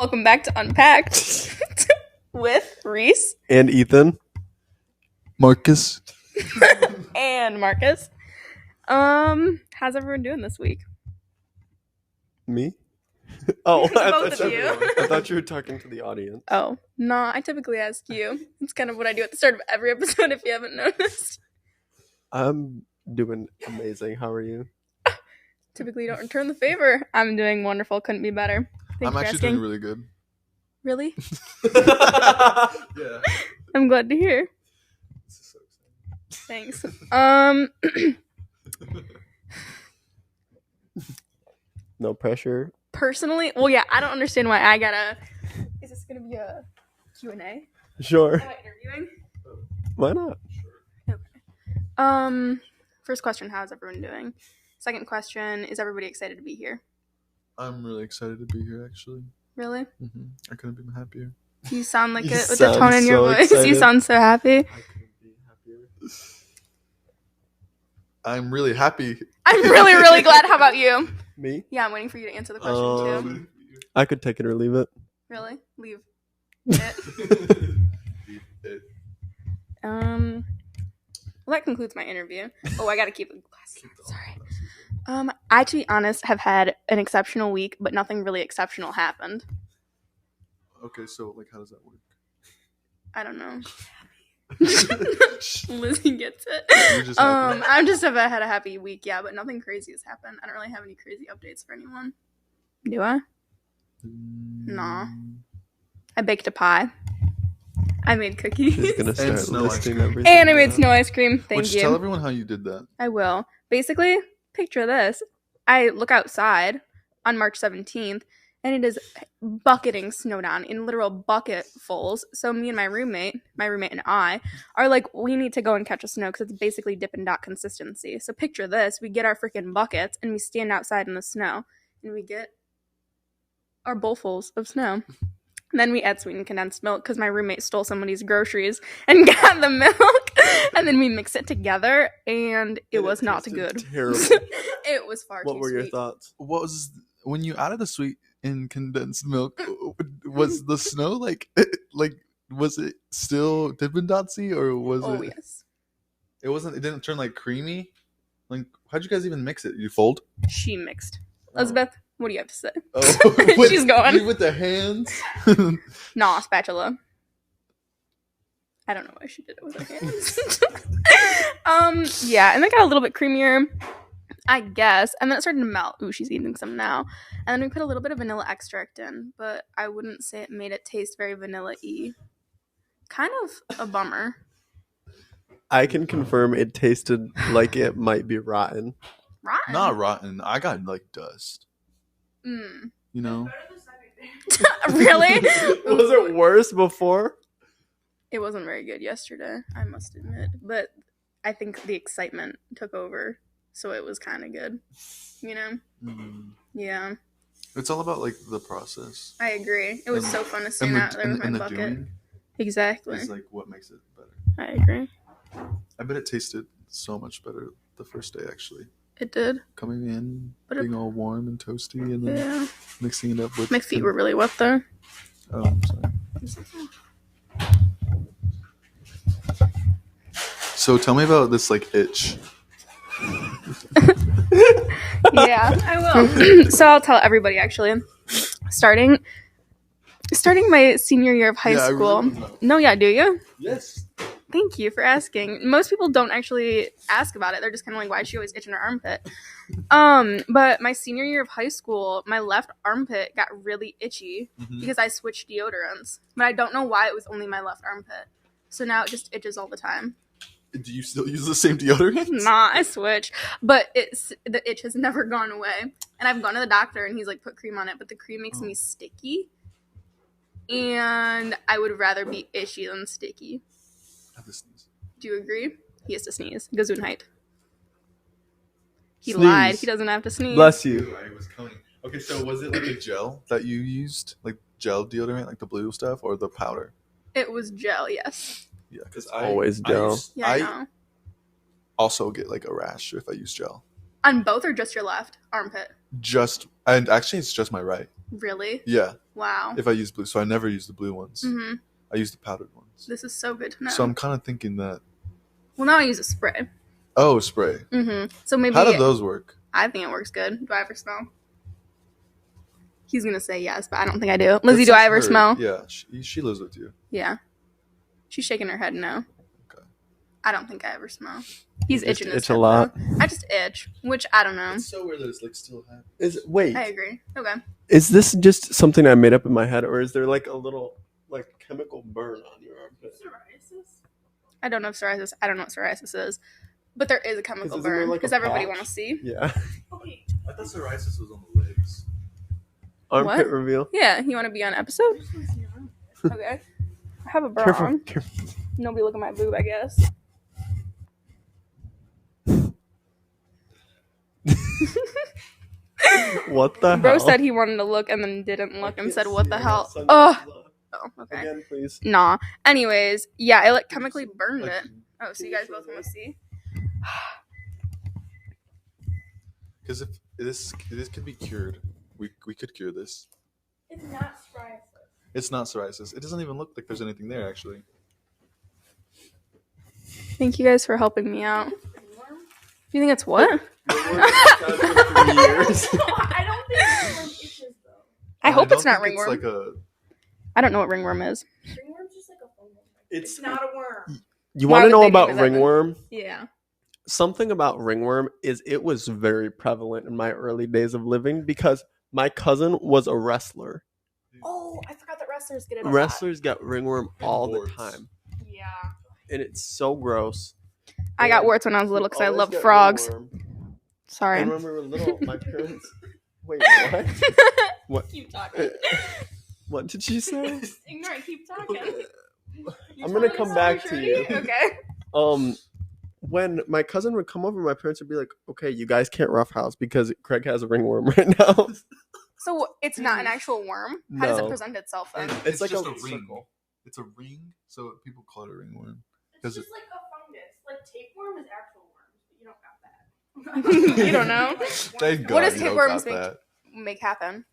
Welcome back to Unpacked with Reese And Ethan. Marcus. and Marcus. How's everyone doing this week? Me? Oh, Both of you. I thought you were talking to the audience. Oh, no, I typically ask you. It's kind of what I do at the start of every episode if you haven't noticed. I'm doing amazing. How are you? Typically don't return the favor. I'm doing wonderful. Couldn't be better. Thanks I'm for actually asking. doing really good. Really? Yeah. I'm glad to hear. This is so exciting. Thanks. No pressure. Personally, well, yeah, I don't understand why I gotta... Is this gonna be a Q&A? Sure. Am I interviewing? Why not? First question, how's everyone doing? Second question, is everybody excited to be here? I'm really excited to be here, actually. Really? I couldn't be happier. You sound like You it with the tone in your sound so voice. You excited. sound so happy. I couldn't be happier. I'm really happy. I'm really, really glad. How about you? Me? Yeah, I'm waiting for you to answer the question too. I could take it or leave it. Really? Leave it. Well, that concludes my interview. Oh, I gotta keep the glasses on. Sorry. I, to be honest, have had an exceptional week, but nothing really exceptional happened. Okay, so how does that work? I don't know. Lizzie gets it. You're just happy. I'm just have had a happy week, yeah, but nothing crazy has happened. I don't really have any crazy updates for anyone. Do I? Nah. I baked a pie. I made cookies. She's gonna start snow ice listing cream. everything. And I made snow ice cream. Thank Which you. tell everyone how you did that. I will. Basically, picture this. I look outside on March 17th, and it is bucketing snow down in literal bucketfuls. So me and my roommate and I, are like, we need to go and catch a snow because it's basically Dippin' Dot consistency. So picture this. We get our freaking buckets, and we stand outside in the snow, and we get our bowlfuls of snow. And then we add sweetened condensed milk because my roommate stole somebody's groceries and got the milk. And then we mix it together, and it was not tasted good. terrible. It was far too What were your sweet. thoughts? What was when you added the sweet and condensed milk? Was the snow was it still Dippin' Dotsy or was Oh, it? yes. It wasn't. It didn't turn creamy. How'd you guys even mix it? You fold? She mixed. Elizabeth, what do you have to say? Oh, She's going. with the hands. Nah, spatula. I don't know why she did it with her hands. Yeah, and it got a little bit creamier, I guess. And then it started to melt. Ooh, she's eating some now. And then we put a little bit of vanilla extract in, but I wouldn't say it made it taste very vanilla-y. Kind of a bummer. I can confirm it tasted like it might be rotten. Rotten. Not rotten. I got dust. Mm. You know. Really? Was it worse before? It wasn't very good yesterday, I must admit. But I think the excitement took over, so it was kind of good. You know? Yeah. It's all about the process. I agree. It was so fun to stand And out there with my the bucket. doing Exactly. is what makes it better. I agree. I bet it tasted so much better the first day, actually. It did. Coming in, But it- being all warm and toasty, and then Yeah. mixing it up with... My feet were really wet though. Oh, I'm sorry. So tell me about this, itch. Yeah, I will. So I'll tell everybody actually. Starting my senior year of high Yeah, I school. really wanna know. No, yeah, do you? Yes. Thank you for asking. Most people don't actually ask about it. They're just kind of like, why is she always itching her armpit? But my senior year of high school, my left armpit got really itchy because I switched deodorants. But I don't know why it was only my left armpit. So now it just itches all the time. Do you still use the same deodorant? Nah, I switched. But the itch has never gone away. And I've gone to the doctor and he's like, put cream on it, but the cream makes me sticky. And I would rather be itchy than sticky. I have to sneeze. Do you agree? He has to sneeze. Gesundheit. He Sneeze. lied. He doesn't have to sneeze. Bless you. I was coming. Okay, so was it a gel that you used? Gel deodorant, the blue stuff, or the powder? It was gel, yes. Yeah, because Always gel. Yeah, I I know. also get a rash if I use gel. On both or just your left armpit? And actually it's just my right. Really? Yeah, Wow. if I use blue. So I never use the blue ones. Mm-hmm. I use the powdered ones. This is so good to know. So I'm kind of thinking that. Well, now I use a spray. Oh, spray. Mm-hmm. So maybe. How do those work? I think it works good. Do I ever smell? He's gonna say yes, but I don't think I do. Lizzie, do I ever smell? Yeah, she lives with you. Yeah. She's shaking her head no. Okay. I don't think I ever smell. He's itching his It's head, a lot. though. I just itch, which I don't know. It's so weird that it's like still happening. Wait. I agree. Okay. Is this just something I made up in my head, or is there like a little like chemical burn on your armpit? Psoriasis? I don't know if psoriasis. I don't know what psoriasis is, but there is a chemical Isn't there, burn. like, Does a everybody patch? want to see? Yeah. Okay. I thought psoriasis was on the legs. Armpit What? reveal. Yeah, you want to be on episode? Okay. I have a bra Careful. on. Careful. Nobody look at my boob, I guess. What the Bro hell? said he wanted to look and then didn't look I and can't said, "What see the it. hell?" Sunglasses Oh. on. Oh, okay. Again, please. Nah. Anyways, yeah, it like chemically burned it. Oh, so you guys both want to see? Because if this could be cured, we could cure this. It's not psoriasis. It's not psoriasis. It doesn't even look like there's anything there actually. Thank you guys for helping me out. You think it's what? I I don't think ringworm itches though. I hope it's not think ringworm. It's like a. I don't know what ringworm is. Ringworm's just like a fungus. It's Not a worm. You Why want to would know they about name it that then? ringworm? Yeah. Something about ringworm is it was very prevalent in my early days of living because my cousin was a wrestler. Oh, I forgot that wrestlers get it. Wrestlers got ringworm And all the warts. time, Yeah. and it's so gross. I got And warts when I was little because I always loved get frogs. ringworm. Sorry. And when we were little, my parents. Wait, what? What? Keep talking. What did she say? Ignore it. Keep talking. I'm gonna come back to you. Okay. When my cousin would come over, my parents would be like, "Okay, you guys can't roughhouse because Craig has a ringworm right now." So it's not an actual worm? How does it No. present itself then? And It's like just a a ring. circle. It's a ring, so people call it a ringworm. It's Does just it- like a fungus. Like tapeworm is actual worms, but you don't got that. You don't know? Thank God. What does you don't tapeworms got make? that. Make happen.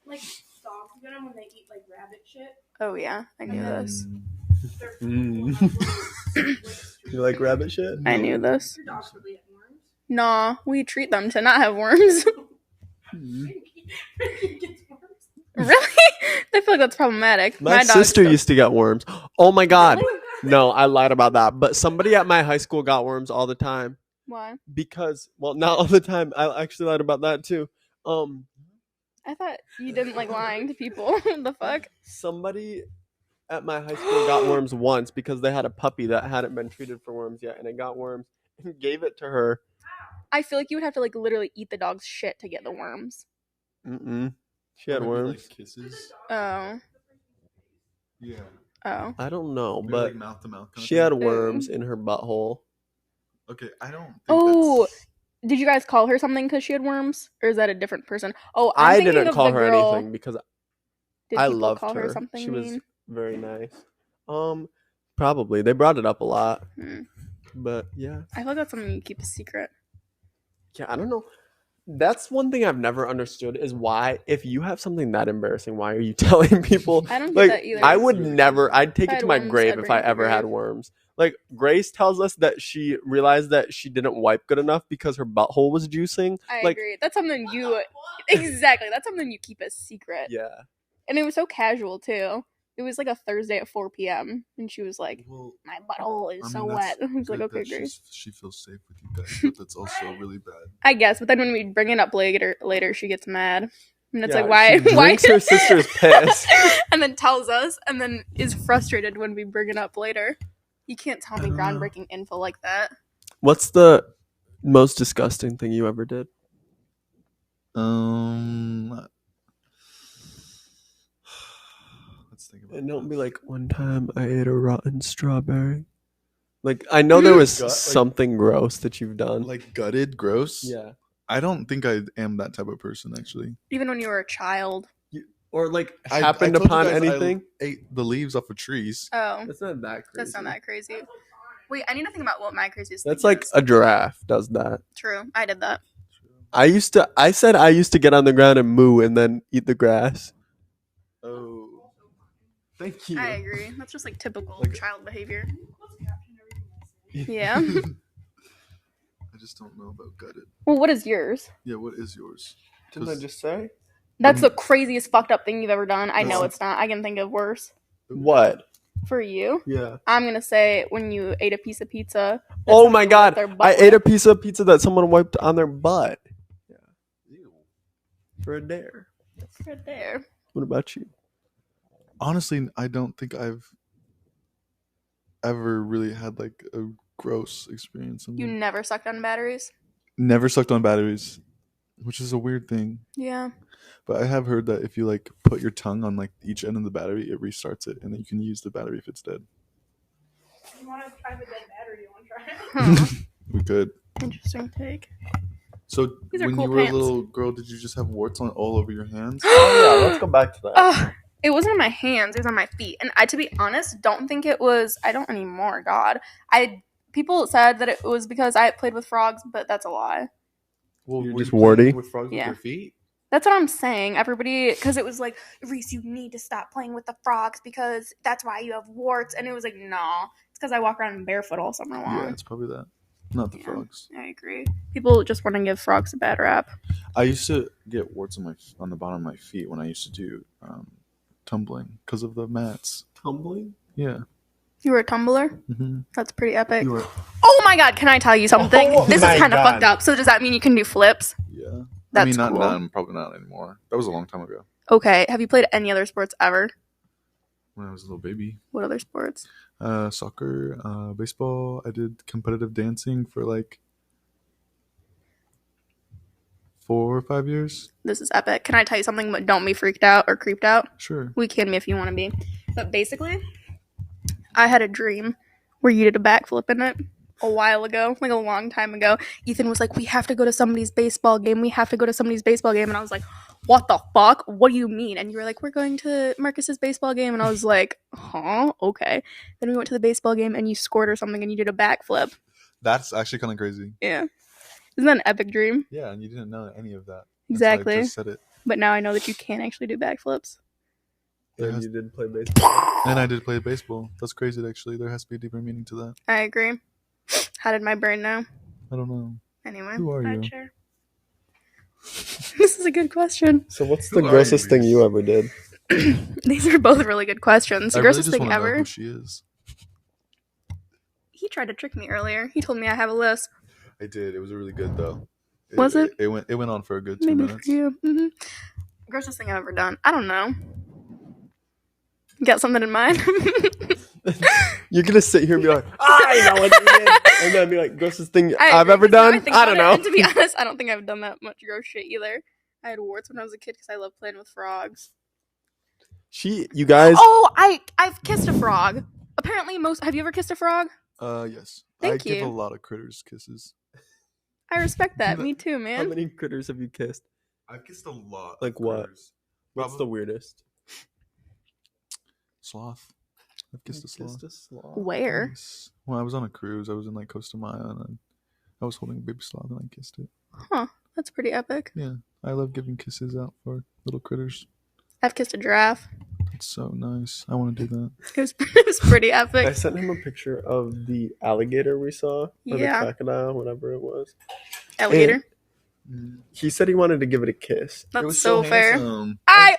Like dogs get them when they eat like rabbit shit. Oh yeah, I knew this. They're You like rabbit shit? I knew this. Your dogs really have worms. Nah, we treat them to not have worms. Frankie gets worms. Really? I feel like that's problematic. My dogs sister don't. used to get worms. Oh my god. No, I lied about that. But somebody at my high school got worms all the time Why? because, well, not all the time. I actually lied about that too. I thought you didn't like lying to people. The fuck? Somebody at my high school got worms once because they had a puppy that hadn't been treated for worms yet, and it got worms and gave it to her. I feel like you would have to like literally eat the dog's shit to get the worms. She had Maybe, worms. Like kisses. Oh. Yeah. Oh. I don't know, Maybe but like mouth to mouth. she had worms in her butthole. Okay, I don't. Think Oh, that's- did you guys call her something because she had worms, or is that a different person? Oh, I thinking didn't of call the her girl- anything because Did I people loved call her. something She was mean? very nice. Probably they brought it up a lot, but yeah, I feel like that's something you keep a secret. yeah. I don't know. That's one thing I've never understood is why, if you have something that embarrassing, why are you telling people? I don't get Like, that either. I would never. I'd take If I it to had my worms, grave I'd if bring I it to ever had grave. worms. Like Grace tells us that she realized that she didn't wipe good enough because her butthole was juicing. I like, agree. That's something you exactly. That's something you keep a secret. yeah. And it was so casual too. It was like a Thursday at 4 p.m. and she was like, Well, "My butthole is I mean, so that's wet." I was like, good "Okay, that Grace." she feels safe with you guys, but that's also really bad. I guess, but then when we bring it up later, she gets mad, and it's Yeah, like, "Why? she Why?" drinks her sister's piss. And then tells us, and then is frustrated when we bring it up later. You can't tell me groundbreaking info like that. What's the most disgusting thing you ever did? Let's think about. And don't be this. like, one time I ate a rotten strawberry. Like, I know there was Gut, like- something gross that you've done. like gutted, gross. Yeah. I don't think I am that type of person actually. Even when you were a child. Or like I happened told you upon guys I anything. ate the leaves off of trees. Oh, That's not that crazy. that's not that crazy. Wait, I need to think about what my craziest. That's thing like is. a giraffe does that. True. I did that. I said I used to get on the ground and moo and then eat the grass. Oh, thank you. I agree. That's just like typical Like- child behavior. Closed caption everything I say. Yeah. I just don't know about gutted. Well, what is yours? Yeah, what is yours? Didn't I just say? That's the craziest fucked up thing you've ever done. I know No. it's not. I can think of worse. What? For you, Yeah. I'm gonna say when you ate a piece of pizza. that Oh someone my wiped god. their butt I with. ate a piece of pizza that someone wiped on their butt. Ew. For a dare. Right there. What about you? Honestly, I don't think I've ever really had like a gross experience. You never sucked on batteries. Never sucked on batteries, which is a weird thing. Yeah. But I have heard that if you like put your tongue on like each end of the battery, it restarts it, and then you can use the battery if it's dead. You want to try the dead battery? You want to try it? Huh. We could. Interesting take. So These are when cool you were pants. a little girl, did you just have warts on all over your hands? Oh yeah, let's go back to that. It wasn't on my hands. It was on my feet. And I, to be honest, don't think it was. I don't anymore. God, people said that it was because I played with frogs, but that's a lie. Well, You're were just you playing warty? with frogs Yeah. with your feet? That's what I'm saying. Everybody, because it was like, Reese, you need to stop playing with the frogs because that's why you have warts. And it was like, no, it's because I walk around barefoot all summer long. Yeah, it's probably that. Not the Yeah. frogs. I agree. People just want to give frogs a bad rap. I used to get warts on the bottom of my feet when I used to do tumbling because of the mats. Tumbling? Yeah. You were a tumbler? Mm-hmm. That's pretty epic. You were. Oh my god, can I tell you something? Oh This is my kind of God. fucked up. So does that mean you can do flips? Yeah. That's I mean, not cool. none. Probably not anymore. That was a long time ago Okay, have you played any other sports ever? when I was a little baby. What other sports? Soccer, baseball. I did competitive dancing for like 4 or 5 years. This is epic. Can I tell you something, but don't be freaked out or creeped out? Sure. We can be if you want to be. But basically, I had a dream where you did a backflip in it a while ago, like a long time ago. Ethan was like, we have to go to somebody's baseball game. We have to go to somebody's baseball game. And I was like, what the fuck? What do you mean? And you were like, we're going to Marcus's baseball game. And I was like, huh? Okay. Then we went to the baseball game and you scored or something and you did a backflip. That's actually kind of crazy. Yeah. Isn't that an epic dream? Yeah, and you didn't know any of that. Exactly. I just said it. But now I know that you can actually do backflips. And you did play baseball. And I did play baseball. That's crazy, actually. There has to be a deeper meaning to that. I agree. How did my brain know? I don't know. Anyway, Who are you? Chair. This is a good question. So what's Who the are grossest you, thing Reese? you ever did? These are both really good questions. The I really grossest just thing want to know ever. who she is. He tried to trick me earlier. He told me I have a list. I did. It was really good, though. Was it? It went on for a good 2 Maybe minutes. for you. Mm-hmm. Grossest thing I've ever done. I don't know. You got something in mind? You're gonna sit here and be like, I know what you did, and then be like, grossest thing I I've agree, ever 'cause now done? think I don't about know. it, and to be honest, I don't think I've done that much gross shit either. I had warts when I was a kid because I loved playing with frogs. You guys. Oh, I've kissed a frog. Apparently, have you ever kissed a frog? Yes. Thank I give you. a lot of critters kisses. I respect that. Me too, How man. many critters have you kissed? I've kissed a lot. Like what? What's the weirdest? Sloth. I've kissed a sloth. Kissed a sloth. Where? Yes. Well, I was on a cruise. I was in like Costa Maya, and I was holding a baby sloth, and I kissed it. Huh. That's pretty epic. Yeah, I love giving kisses out for little critters. I've kissed a giraffe. It's so nice. I want to do that. It was pretty I epic. sent him a picture of the alligator we saw, or Yeah. the crocodile, whatever it was. Alligator. He said he wanted to give it a kiss. That's It was so fair. handsome. I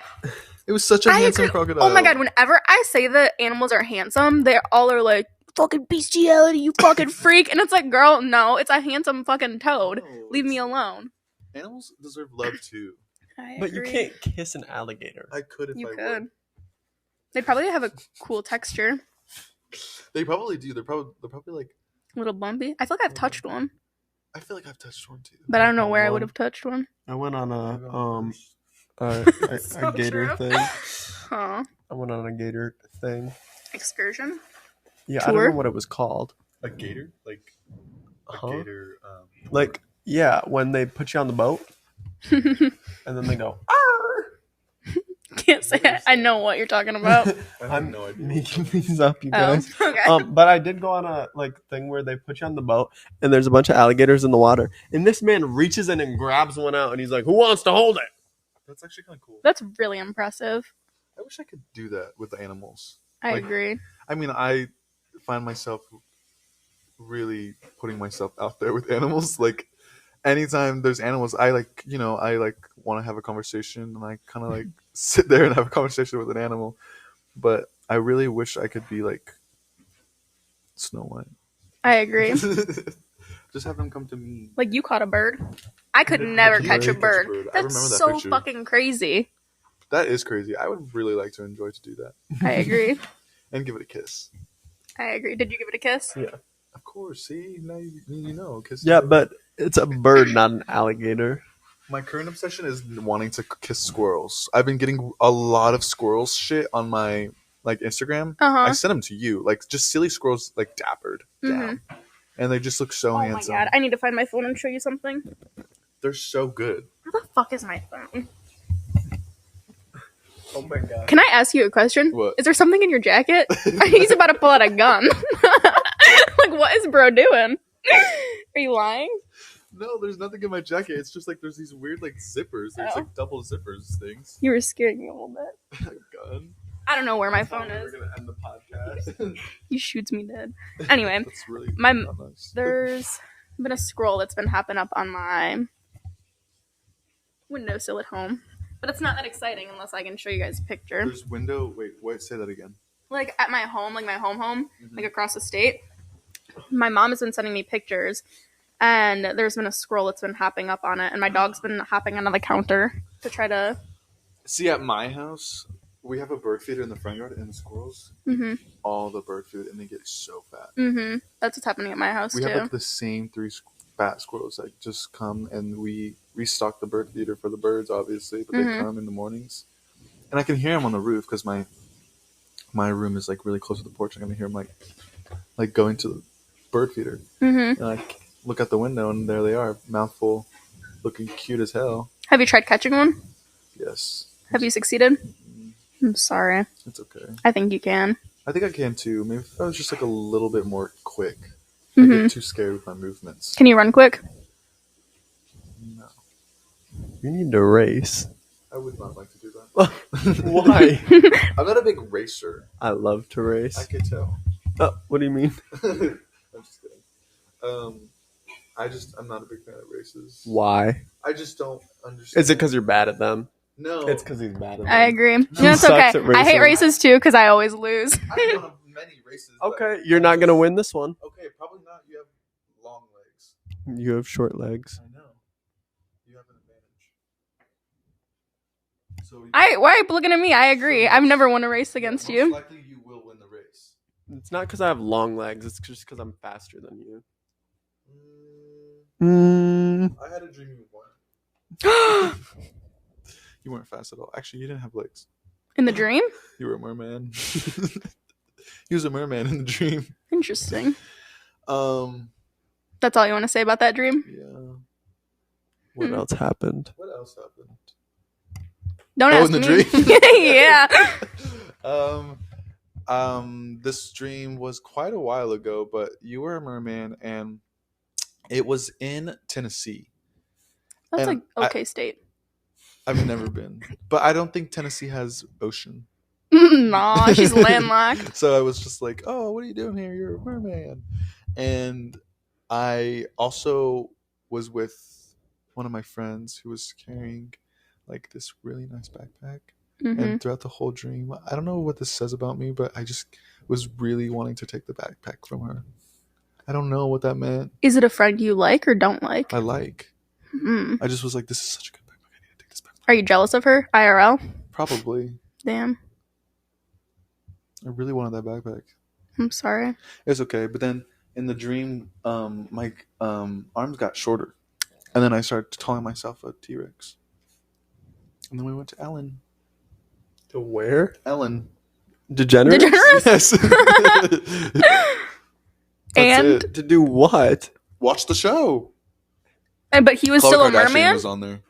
It was such a I handsome agree. crocodile. Oh my god, whenever I say that animals are handsome, they all are like, fucking bestiality, you fucking freak. And it's like, girl, no, it's a handsome fucking toad. No, Leave me it's- alone. Animals deserve love too. I But you agree. can't kiss an alligator. I could if You I could. would. They probably have a cool texture. They probably do. They're probably like. A little bumpy. I feel like I've touched one, I feel like I've touched one too. but I don't know where I One. would have touched one. I went on So a gator true. thing. Huh. I went on a gator thing. Excursion? Yeah, I don't Tour? know what it was called. A gator, like a Huh? gator. Like, yeah, when they put you on the boat and then they go, "Arr!" Can't say it. I know what you're talking about. I have I'm no idea. making these up, you Oh, guys. okay. But I did go on a thing where they put you on the boat and there's a bunch of alligators in the water, and this man reaches in and grabs one out, and he's like, "Who wants to hold it?" That's actually kind of cool. That's really impressive. I wish I could do that with the animals. I Like, agree. I mean, I find myself really putting myself out there with animals. Like, anytime there's animals, I want to have a conversation, and I kind of like sit there and have a conversation with an animal. But I really wish I could be like Snow White. I agree. Just have them come to me. Like, you caught a bird. I could never catch a bird. I remember That's that so picture. fucking crazy. That is crazy. I would really like to enjoy to do that I agree. and give it a kiss. I agree. Did you give it a kiss? Yeah. Of course. See, now you know. Kiss. Yeah, but it's a bird, not an alligator. My current obsession is wanting to kiss squirrels. I've been getting a lot of squirrels shit on my Instagram. I sent them to you, just silly squirrels, dappered down, and they just look so Oh handsome. my god! I need to find my phone and show you something. They're so good. Where the fuck is my phone? Oh my god. Can I ask you a question? What? Is there something in your jacket? He's about to pull out a gun. Like, what is bro doing? Are you lying? No, there's nothing in my jacket. It's just there's these weird zippers. There's Oh. double zippers things. You were scaring me a little bit. Gun. I don't know where my phone We're is. gonna end the podcast. He shoots me dead. Anyway, That's really my- not nice. there's been a scroll that's been hopping up on my windowsill at home. But it's not that exciting unless I can show you guys a picture. There's window. Wait. Say that again. Like, at my home, my home, across the state, my mom has been sending me pictures, and there's been a scroll that's been hopping up on it, and my dog's been hopping onto the counter to try to... See, at my house, we have a bird feeder in the front yard, and the squirrels eat all the bird food, and they get so fat. That's what's happening at my house, We too. have the same three fat squirrels that just come, and we restock the bird feeder for the birds, obviously, but they come in the mornings. And I can hear them on the roof because my room is really close to the porch. I can hear them going to the bird feeder. And I look out the window, and there they are, mouthful, looking cute as hell. Have you tried catching one? Yes. Have you succeeded? I'm sorry. It's okay. I think you can. I think I can too. Maybe if I was just a little bit more quick. I get too scared with my movements. Can you run quick? No. You need to race. I would not like to do that. Why? I'm not a big racer. I love to I race. could tell. Oh, what do you mean? I'm just kidding. I'm not a big fan of races. Why? I just don't understand. Is it because you're bad at them? No. It's because he's bad at them. I agree. He No, it's sucks okay. at I hate racing. races, too, because I always lose. I've won many races. but- Okay, you're not going to win this one. Okay, probably not. You have long legs. You have short legs. I know. You have an advantage. So Why are you looking at me? I agree. I've never won a race against most you. likely you will win the race. It's not because I have long legs. It's just because I'm faster than you. I had a dream you won. You weren't fast at all. Actually, you didn't have legs. In the dream? You were a merman. He was a merman in the dream. Interesting. Um, That's all you want to say about that dream? yeah. What else happened? What else happened? Don't Oh, ask in the me. dream? Yeah. This dream was quite a while ago, but you were a merman, and it was in Tennessee. That's And like okay state. I've never been, but I don't think Tennessee has ocean. Nah, she's landlocked. So I was just like, "Oh, what are you doing here? You're a merman." And I also was with one of my friends who was carrying this really nice backpack. And throughout the whole dream, I don't know what this says about me, but I just was really wanting to take the backpack from her. I don't know what that meant. Is it a friend you like or don't like? I like. Mm. I just was like, this is such a good backpack. I need to take this backpack. Are you jealous of her? IRL? Probably. Damn. I really wanted that backpack. I'm sorry. It's okay. But then in the dream, my arms got shorter. And then I started calling myself a T-Rex. And then we went to Ellen. To where? Ellen. Degenerate? Degenerate? Yes. That's And? it. To do what? Watch the show. But he was Khloe still a Kardashian merman? was on there.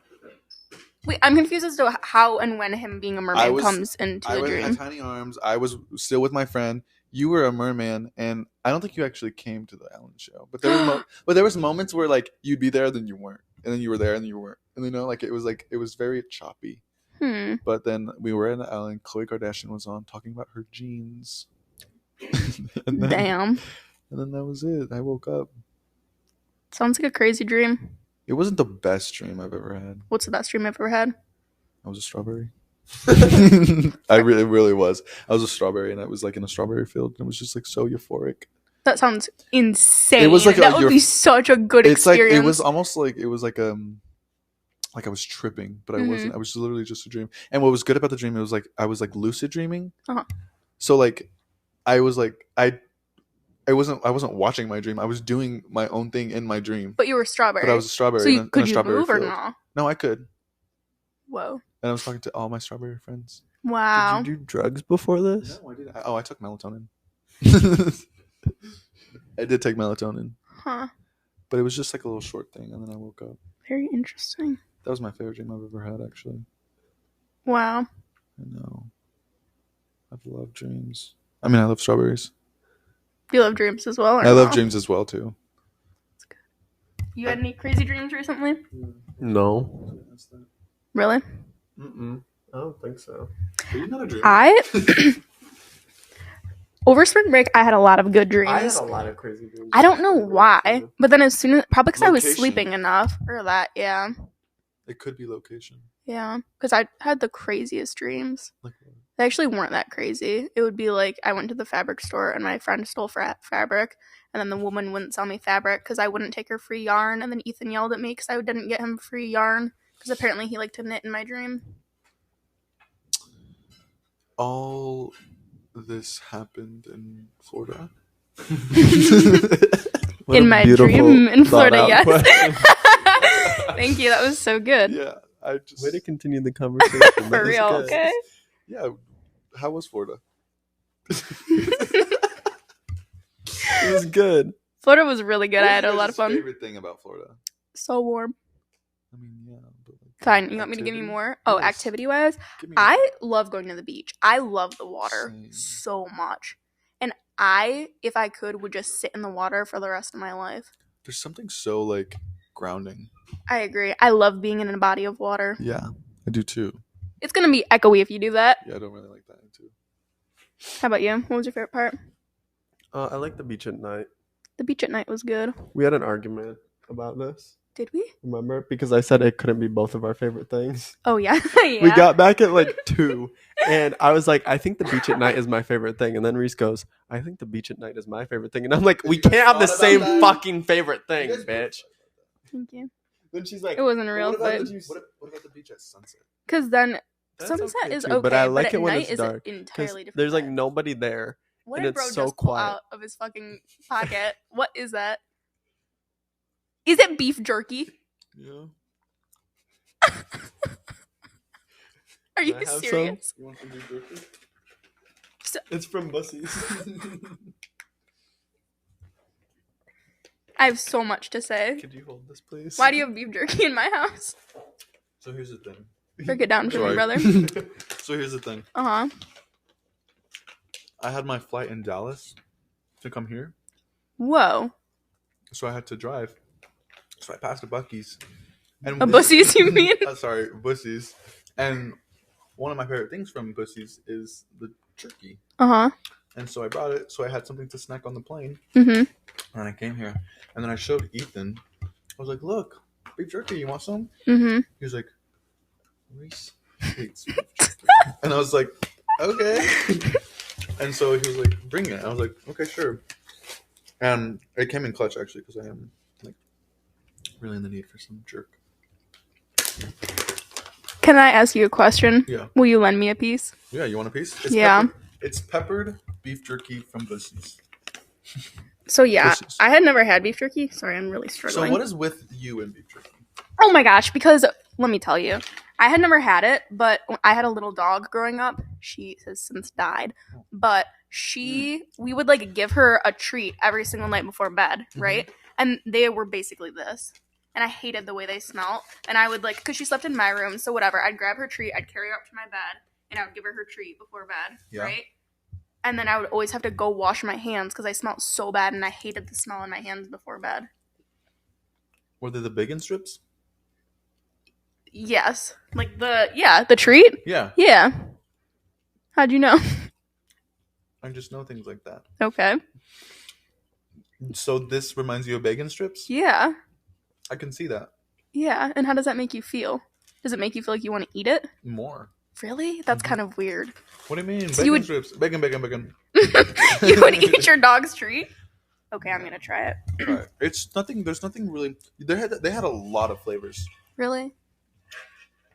Wait, I'm confused as to how and when him being a merman comes into the I dream. had tiny arms. I was still with my friend. You were a merman, and I don't think you actually came to the Ellen show. But there was moments where like you'd be there, then you weren't, and then you were there, and then you weren't, and like it was very choppy. But then we were in Ellen. Khloe Kardashian was on talking about her jeans. Damn. And then that was it. I woke up. Sounds like a crazy dream. It wasn't the best dream I've ever had. What's the best dream I've ever had? I was a strawberry. I really was. I was a strawberry, and I was like in a strawberry field, and it was just like so euphoric. That sounds insane. It was like that would be such a good experience. Like it was almost like it was like I was tripping, but I wasn't. I was literally just a dream. And what was good about the dream, it was like I was like lucid dreaming. So like I was like I wasn't watching my dream. I was doing my own thing in my dream. But you were a strawberry. But I was a strawberry. So could you move or no? No, I could. Whoa. And I was talking to all my strawberry friends. Wow. Did you do drugs before this? No, I didn't. I took melatonin. I did take melatonin. Huh. But it was just like a little short thing, and then I woke up. Very interesting. That was my favorite dream I've ever had, actually. Wow. I know. I've loved dreams. I mean, I love strawberries. You love dreams as well? I love dreams as well, too. That's good. You had any crazy dreams recently? No. Really? I don't think so. Are you not a dreamer? Over spring break, I had a lot of good dreams. I had a lot of crazy dreams. I don't know why, but then as soon as, probably because I was Location. sleeping enough, or that, yeah. It could be location. Yeah, because I had the craziest dreams. Like, They actually weren't that crazy. It would be like I went to the fabric store and my friend stole fabric, and then the woman wouldn't sell me fabric because I wouldn't take her free yarn, and then Ethan yelled at me because I didn't get him free yarn because apparently he liked to knit in my dream. all this happened in Florida? In my dream in Florida, yes. Thank you. That was so good. Yeah, I just Way to continue the conversation. For real, okay? Yeah, how was Florida? It was good. Florida was really good. What I had a was lot of your fun. Favorite thing about Florida? So warm. I mean, yeah. But like, Fine. You want me to give you more? Oh, Yes. activity-wise? give me I love going to the beach. I love the water Same. so much. And I, if I could, would just sit in the water for the rest of my life. There's something so like grounding. I agree. I love being in a body of water. Yeah, I do too. It's going to be echoey if you do that. Yeah, I don't really like that too. How about you? What was your favorite part? I like the beach at night. The beach at night was good. We had an argument about this. Did we? Remember? Because I said it couldn't be both of our favorite things. Oh, yeah. Yeah. We got back at like 2, and I was like, I think the beach at night is my favorite thing. And then Reese goes, I think the beach at night is my favorite thing. And I'm like, we can't have the thought about same that? fucking favorite thing, You guys both bitch. Thank you. Then she's like, It wasn't a real what about thing. the- What about the beach at sunset? Because then That's sunset okay is too, okay, but I like at it when night it's is dark. an 'Cause entirely different there's like vibe. nobody there. What and did it's bro so just pull quiet. out of his fucking pocket? What is that? Is it beef jerky? Yeah. Are you Can I have serious? You want some beef jerky? It's from Bussies. I have so much to say. Could you hold this, please? Why do you have beef jerky in my house? So here's the thing. Break it down for me, Sorry. brother. So here's the thing. Uh-huh. I had my flight in Dallas to come here, Whoa. so I had to drive. So I passed a Buc-ee's. And A Bussies, you mean? Sorry, Bussies. And one of my favorite things from Bussies is the jerky. Uh-huh. And so I brought it, so I had something to snack on the plane. Mm-hmm. And I came here, and then I showed Ethan. I was like, look, beef jerky, you want some? Mm-hmm. He was like, Reese hates beef jerky. And I was like, okay. And so he was like, bring it. I was like, okay, sure. And it came in clutch, actually, because I am like really in the need for some jerk. Can I ask you a question? Yeah. Will you lend me a piece? Yeah, you want a piece? Yeah. It's peppered beef jerky from Bussies. So yeah, Bussies. I had never had beef jerky. Sorry, I'm really struggling. So what is with you and beef jerky? Oh my gosh, because let me tell you, I had never had it, but I had a little dog growing up. She has since died, but we would like give her a treat every single night before bed, right? And they were basically this. and I hated the way they smelled. And I would like, because she slept in my room, so whatever. I'd grab her treat, I'd carry her up to my bed, and I would give her treat before bed, right? And then I would always have to go wash my hands because I smelled so bad, and I hated the smell in my hands before bed. Were they the bacon strips? Yes. Like the treat? Yeah. Yeah. How'd you know? I just know things like that. Okay. So this reminds you of bacon strips? Yeah. I can see that. Yeah. And how does that make you feel? Does it make you feel like you want to eat it? More. Really? That's kind of weird. What do you mean? So Bacon strips. Bacon. You would eat your dog's treat? Okay, I'm gonna try it. Right. It's nothing. There's nothing really. They had a lot of flavors. Really?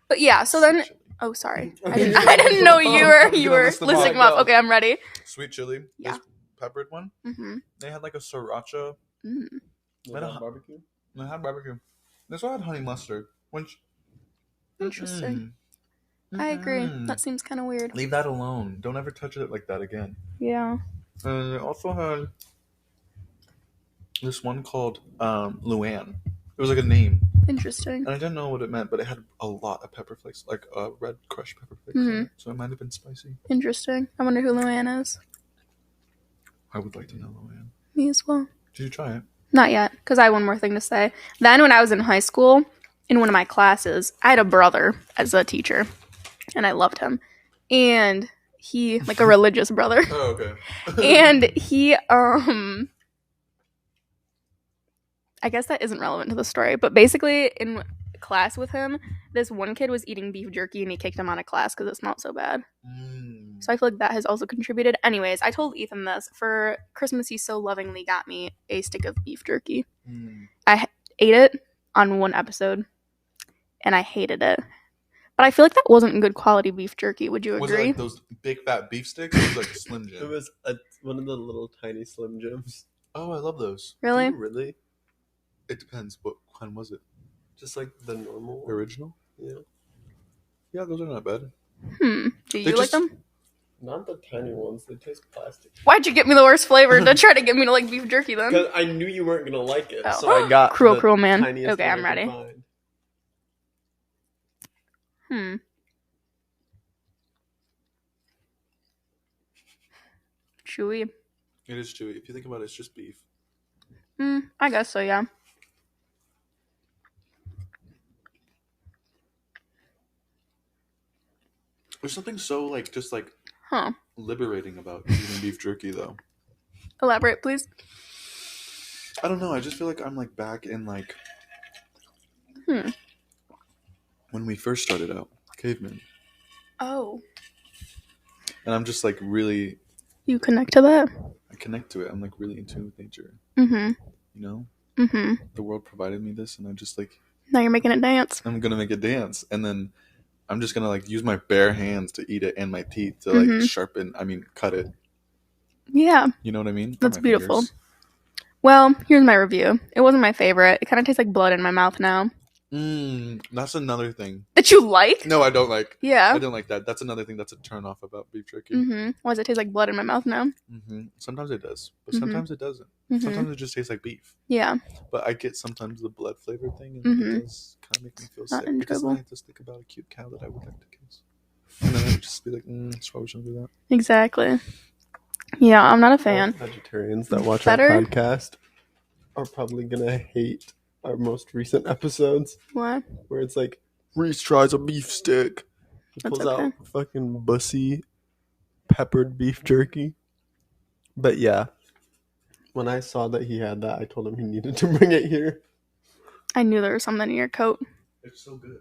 But yeah. So then. Oh, sorry. I Okay. didn't know you were list them listing them all. up. Okay, I'm ready. Sweet chili. Yeah. This peppered one. Mm-hmm. They had like a sriracha. Barbecue. They had barbecue. This one had honey mustard. Which. Interesting. I agree. That seems kind of weird. Leave that alone. Don't ever touch it like that again. Yeah. And they also had this one called Luann. It was like a name. Interesting. And I didn't know what it meant, but it had a lot of pepper flakes, like red crushed pepper flakes. Mhm. So it might have been spicy. Interesting. I wonder who Luann is. I would like to know Luann. Me as well. Did you try it? Not yet, because I have one more thing to say. Then when I was in high school, in one of my classes, I had a brother as a teacher, and I loved him. And he, like a religious brother, Oh, okay. and he, I guess that isn't relevant to the story, but basically in class with him, this one kid was eating beef jerky and he kicked him out of class because it smelled so bad. So I feel like that has also contributed. Anyways, I told Ethan this. For Christmas, he so lovingly got me a stick of beef jerky. I ate it on one episode, and I hated it. But I feel like that wasn't good quality beef jerky. Would you Was it agree? like those big fat beef sticks? Or was it like a Slim It Jim? was one of the little tiny Slim Jims. Oh, I love those. Really? Really? It depends. What kind was it? Just like the normal. Original? Yeah. Yeah, those are not bad. Do you They like just- them? Not the tiny ones. They taste plastic. Why'd you get me the worst flavor to try to get me to like beef jerky then? Because I knew you weren't gonna like it, Oh. so I got Cruel, the cruel man. tiniest Okay, one I'm I could ready. find. Chewy. It is chewy. If you think about it, it's just beef. I guess so, yeah. There's something so Huh. liberating about eating beef jerky, though. Elaborate, please. I don't know. I just feel like I'm like back in like when we first started out, cavemen, Oh. and I'm just like really. You connect to that? I connect to it. I'm like really in tune with nature. Mm-hmm. You know, Mm-hmm. the world provided me this, and I just like Now you're making it dance. I'm gonna make it dance, and then I'm just gonna like use my bare hands to eat it and my teeth to like cut it. Yeah. You know what I mean? Or That's my beautiful. fingers. Well, here's my review. It wasn't my favorite. It kind of tastes like blood in my mouth now. That's another thing. That you like? No, I don't like. Yeah. I don't like that. That's another thing that's a turn off about beef jerky. Mm-hmm. Why does it taste like blood in my mouth now? Sometimes it does, but Mhm. sometimes it doesn't. Mhm. Sometimes it just tastes like beef. Yeah. But I get sometimes the blood flavor thing, and Mhm. it does kind of make me feel Not sick because then enjoyable. I just think about a cute cow that I would like to kiss, and then I would just be like, "That's probably shouldn't do that." Exactly. Yeah, I'm not a fan. All vegetarians that watch Better? our podcast are probably gonna hate our most recent episodes What? where it's like Reese tries a beef stick. He That's pulls okay. out fucking bussy peppered beef jerky. But yeah, when I saw that he had that, I told him he needed to bring it here. I knew there was something in your coat. It's so good.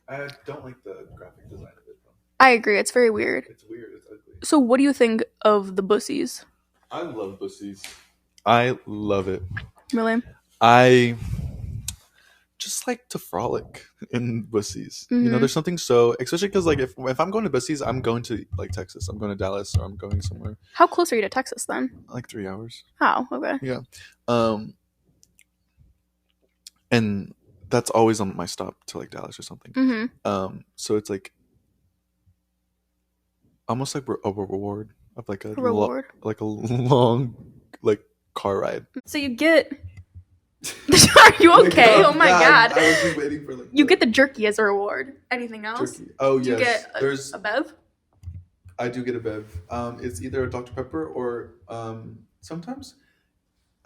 I don't like the graphic design of it. I agree. It's very weird. It's weird. It's ugly. So what do you think of the bussies? I love bussies. I love it. Really? I just like to frolic in bussies. You know, Mhm. there's something so, especially because like if I'm going to bussies, I'm going to like Texas. I'm going to Dallas, or I'm going somewhere How close are you to Texas then? like 3 hours. How? Okay. And that's always on my stop to like Dallas or something. Mm-hmm. So it's like almost like a reward of like a Reward. like a long like car ride. So you get Are you okay? Oh my god. I was just waiting for like You get the jerky as a reward. Anything else? jerky. Oh Do you yes, get there's. a bev? I do get a bev. It's either a Dr Pepper or sometimes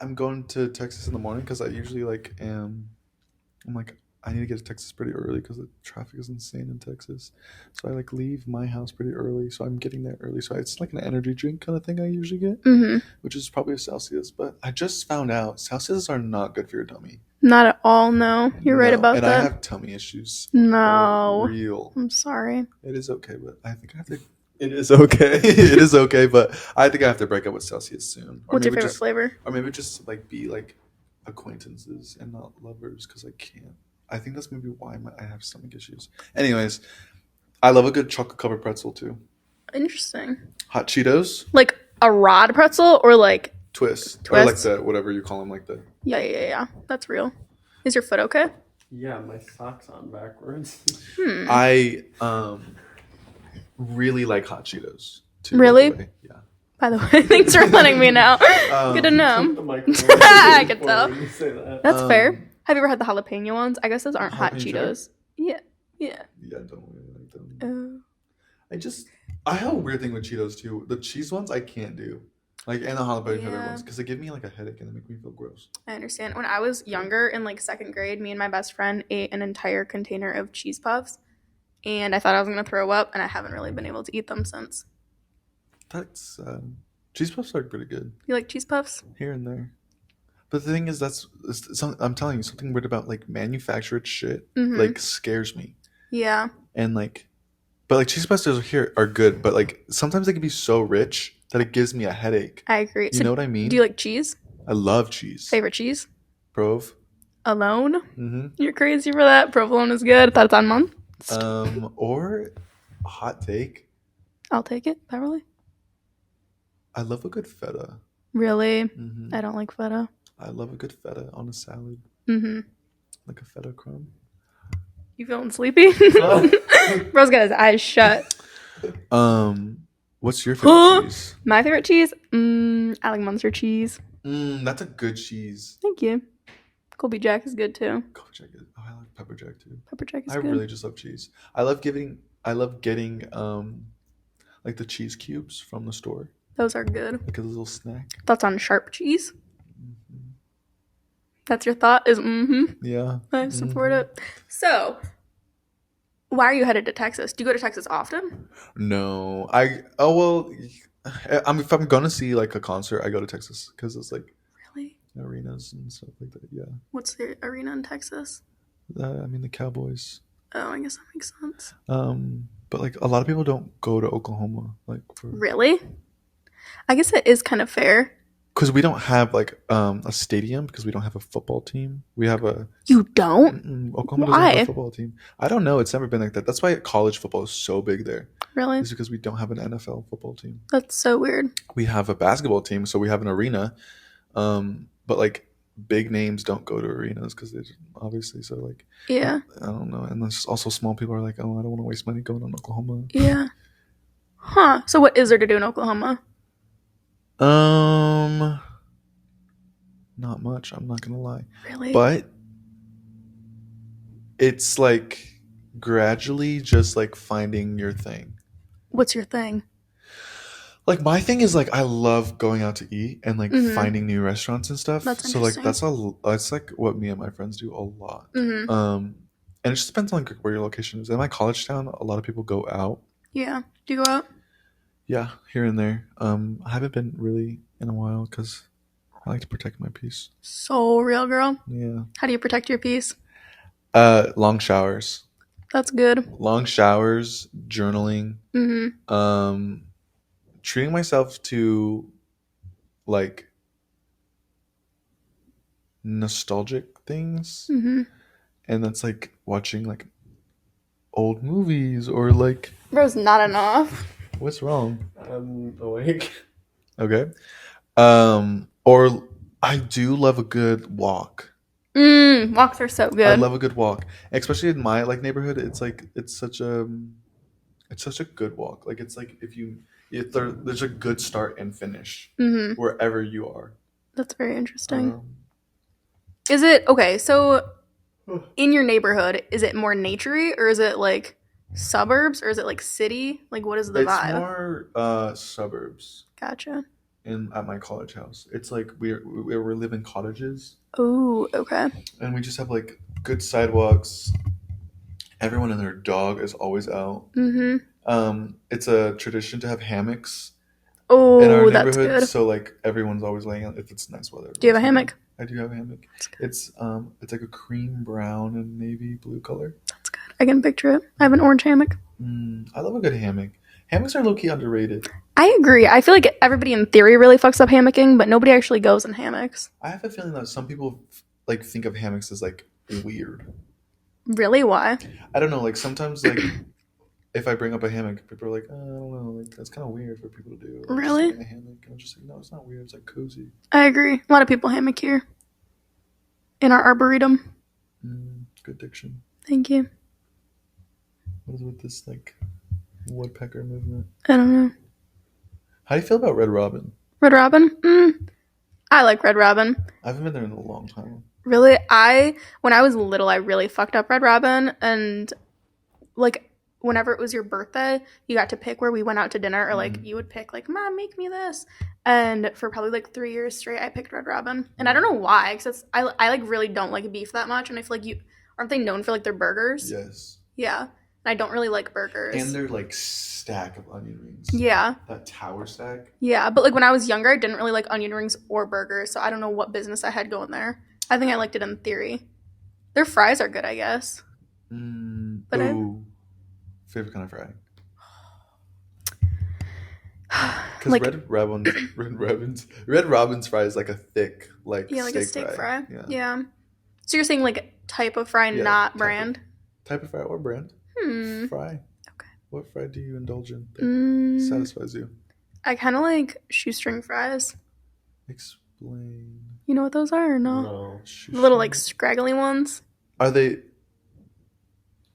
I'm going to Texas in the morning because I usually like am. I'm like I need to get to Texas pretty early because the traffic is insane in Texas. So I like leave my house pretty early, so I'm getting there early. So it's like an energy drink kind of thing I usually get, Mm-hmm. which is probably a Celsius. But I just found out Celsius are not good for your tummy. Not at all, no. You're right No, about and that. I have tummy issues. No. For real. I'm sorry. It is okay, but I think I have to. It is okay. It is okay, but I think I have to break up with Celsius soon. Or What's your maybe favorite just, flavor? Or maybe just like be like acquaintances and not lovers because I can't. I think that's maybe why I have stomach issues. Anyways, I love a good chocolate covered pretzel too. Interesting. Hot Cheetos, Like a rod pretzel or like twist, or like Twists? the whatever you call them, like the. yeah. That's real. Is your foot okay? Yeah, my sock's on backwards. I really like Hot Cheetos too. Really? By the way. Yeah. By the way, thanks for letting me know. Good to The know. microphone I can tell. when you say that. That's fair. Have you ever had the jalapeno ones? I guess those aren't hot Jalapeno cheddar? Cheetos. Yeah. Yeah, I don't really like them. Oh. I have a weird thing with Cheetos too. The cheese ones I can't do, like and the jalapeno cheddar Yeah. ones, because they give me like a headache and they make me feel gross. I understand. When I was younger, in like second grade, me and my best friend ate an entire container of cheese puffs, and I thought I was gonna throw up, and I haven't really been able to eat them since. That's cheese puffs are pretty good You like cheese puffs? here and there, but the thing is I'm telling you something weird about like manufactured shit Mhm. like scares me, Yeah. and like, but like cheese puffs here are good, but like sometimes they can be so rich that it gives me a headache. I agree. You know what I mean? Do you like cheese? I love cheese. Favorite cheese? Prov. Alone? Mm-hmm. You're crazy for that. Provolone is good. I thought it's on month. Or hot take. I'll take it. Beverly? I love a good feta. Really? Mm-hmm. I don't like feta. I love a good feta on a salad, Mm-hmm. like a feta crumb. You feeling sleepy? Bro's got his eyes shut. What's your favorite cheese? My favorite cheese? I like Munster cheese. That's a good cheese. Thank you. Colby Jack is good too. Pepper jack. Oh, I like pepper jack too. Pepper Jack is I good. really just love cheese. I love getting like the cheese cubes from the store, Those are good. like a little snack. Thoughts on sharp cheese? Mm-hmm. That's your thought? Is Yeah. I support it. So, why are you headed to Texas? Do you go to Texas often? No, if I'm gonna see like a concert, I go to Texas because it's like Really? arenas and stuff like that. Yeah. What's the arena in Texas? I mean the Cowboys. Oh, I guess that makes sense. But like a lot of people don't go to Oklahoma, like for Really? I guess it is kind of fair. because we don't have like a stadium because we don't have a football team. We have a You don't? Oklahoma doesn't have Why? a football team. I don't know. It's never been like that. That's why college football is so big there. Really? It's because we don't have an NFL football team. That's so weird. We have a basketball team, so we have an arena. But like big names don't go to arenas because they obviously so like Yeah. I don't know. And there's also small people are like, oh, I don't want to waste money going on Oklahoma. Yeah. Huh. So what is there to do in Oklahoma? Not much. I'm not gonna lie. Really? But it's like gradually just like finding your thing. What's your thing? Like my thing is like I love going out to eat and like Mhm. finding new restaurants and stuff. That's So like interesting. that's like what me and my friends do a lot. Mm-hmm. And it just depends on like where your location is. In my college town, a lot of people go out. Yeah. Do you go out? Yeah, here and there. I haven't been really in a while because I like to protect my peace. So real, girl. Yeah. How do you protect your peace? Long showers. That's good. Long showers, journaling, Mm-hmm. treating myself to like nostalgic things. Mm-hmm. And that's like watching like old movies or like Bro's not enough. what's wrong? I'm awake. Okay. Or I do love a good walk. Walks are so good. I love a good walk, especially in my like neighborhood. It's like it's such a good walk. Like it's like if there's a good start and finish Mm-hmm. wherever you are. That's very interesting. Is it okay? So, in your neighborhood, is it more naturey, or is it like suburbs, or is it like city? Like, what is the It's vibe? more suburbs Gotcha. at my college house. It's like we live in cottages, Oh, okay. and we just have like good sidewalks. Everyone and their dog is always out. It's a tradition to have hammocks in our Oh, that's neighborhood, good. so like everyone's always laying out if it's nice weather. Do you have a everyone's hammock? I do have a hammock. It's like a cream brown and navy blue color. That's good. I can picture it. I have an orange hammock. I love a good hammock. Hammocks are low key underrated. I agree. I feel like everybody in theory really fucks up hammocking, but nobody actually goes in hammocks. I have a feeling that some people like think of hammocks as like weird. Really? Why? I don't know. Like sometimes like if I bring up a hammock, people are like, I don't know, like that's kind of weird for people to do. Like, Really? just like a hammock. And I'm just like, no, it's not weird. It's like cozy. I agree. A lot of people hammock here. In our arboretum. Good diction. Thank you. What is with this like woodpecker movement? I don't know. How do you feel about Red Robin? Red Robin? I like Red Robin. I haven't been there in a long time. Really? When I was little, I really fucked up Red Robin. And, like, whenever it was your birthday, you got to pick where we went out to dinner. Or, like, you would pick, like, Mom, make me this. And for probably, like, 3 years straight, I picked Red Robin. And I don't know why. Because I, like, really don't like beef that much. And I feel like aren't they known for, like, their burgers? Yes. Yeah. And I don't really like burgers. And their like stack of onion rings. Yeah. That tower stack. Yeah. But, like, when I was younger, I didn't really like onion rings or burgers. So I don't know what business I had going there. I think I liked it in theory. Their fries are good, I guess. But favorite kind of fry. Because Like, Red Robin's fry is like a thick, like like a steak fry. Yeah. Yeah. So you're saying like type of fry, not brand? Type of fry or brand. Fry. Okay. What fry do you indulge in that satisfies you? I kind of like shoestring fries. Explain. You know what those are or no? No. The little like scraggly ones. Are they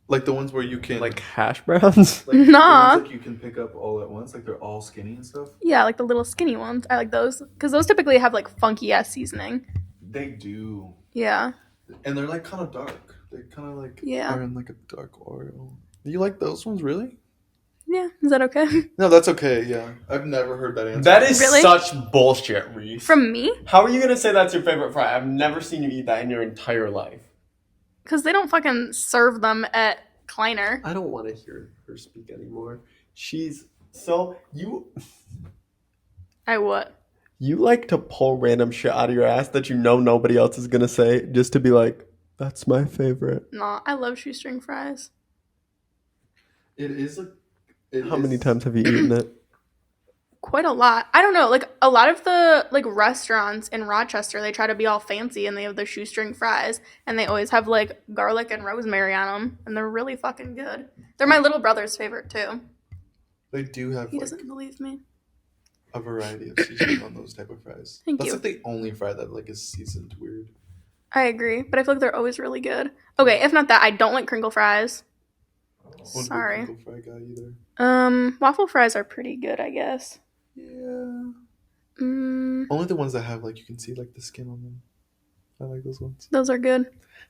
like the ones where you can Like hash browns? like, Nah. the ones, like you can pick up all at once, like they're all skinny and stuff? Yeah, like the little skinny ones. I like those because those typically have like funky ass seasoning. They do. Yeah. And they're like kind of dark. They kind of like Yeah. are in like a dark oil. You like those ones, really? Yeah. Is that okay? No, that's okay. Yeah, I've never heard that answer. That is Really? such bullshit, Reese. From me? How are you gonna say that's your favorite fry? I've never seen you eat that in your entire life. Because they don't fucking serve them at Kleiner. I don't want to hear her speak anymore. You I would. like to pull random shit out of your ass that you know nobody else is gonna say just to be like, that's my favorite. Nah, I love shoestring fries. It is like. How many times have you eaten it? Quite a lot. I don't know. Like a lot of the like restaurants in Rochester, they try to be all fancy and they have the shoestring fries and they always have like garlic and rosemary on them and they're really fucking good. They're my little brother's favorite too. They do have He like doesn't believe me. a variety of seasoning on those type of fries. Thank That's you. like the only fry that like is seasoned weird. I agree, but I feel like they're always really good. Okay, if not that, I don't like crinkle fries. Wasn't a Sorry. crinkle fry guy either. Waffle fries are pretty good, I guess. Yeah. Mm, Only the ones that have like you can see like the skin on them. I like those ones. those are good.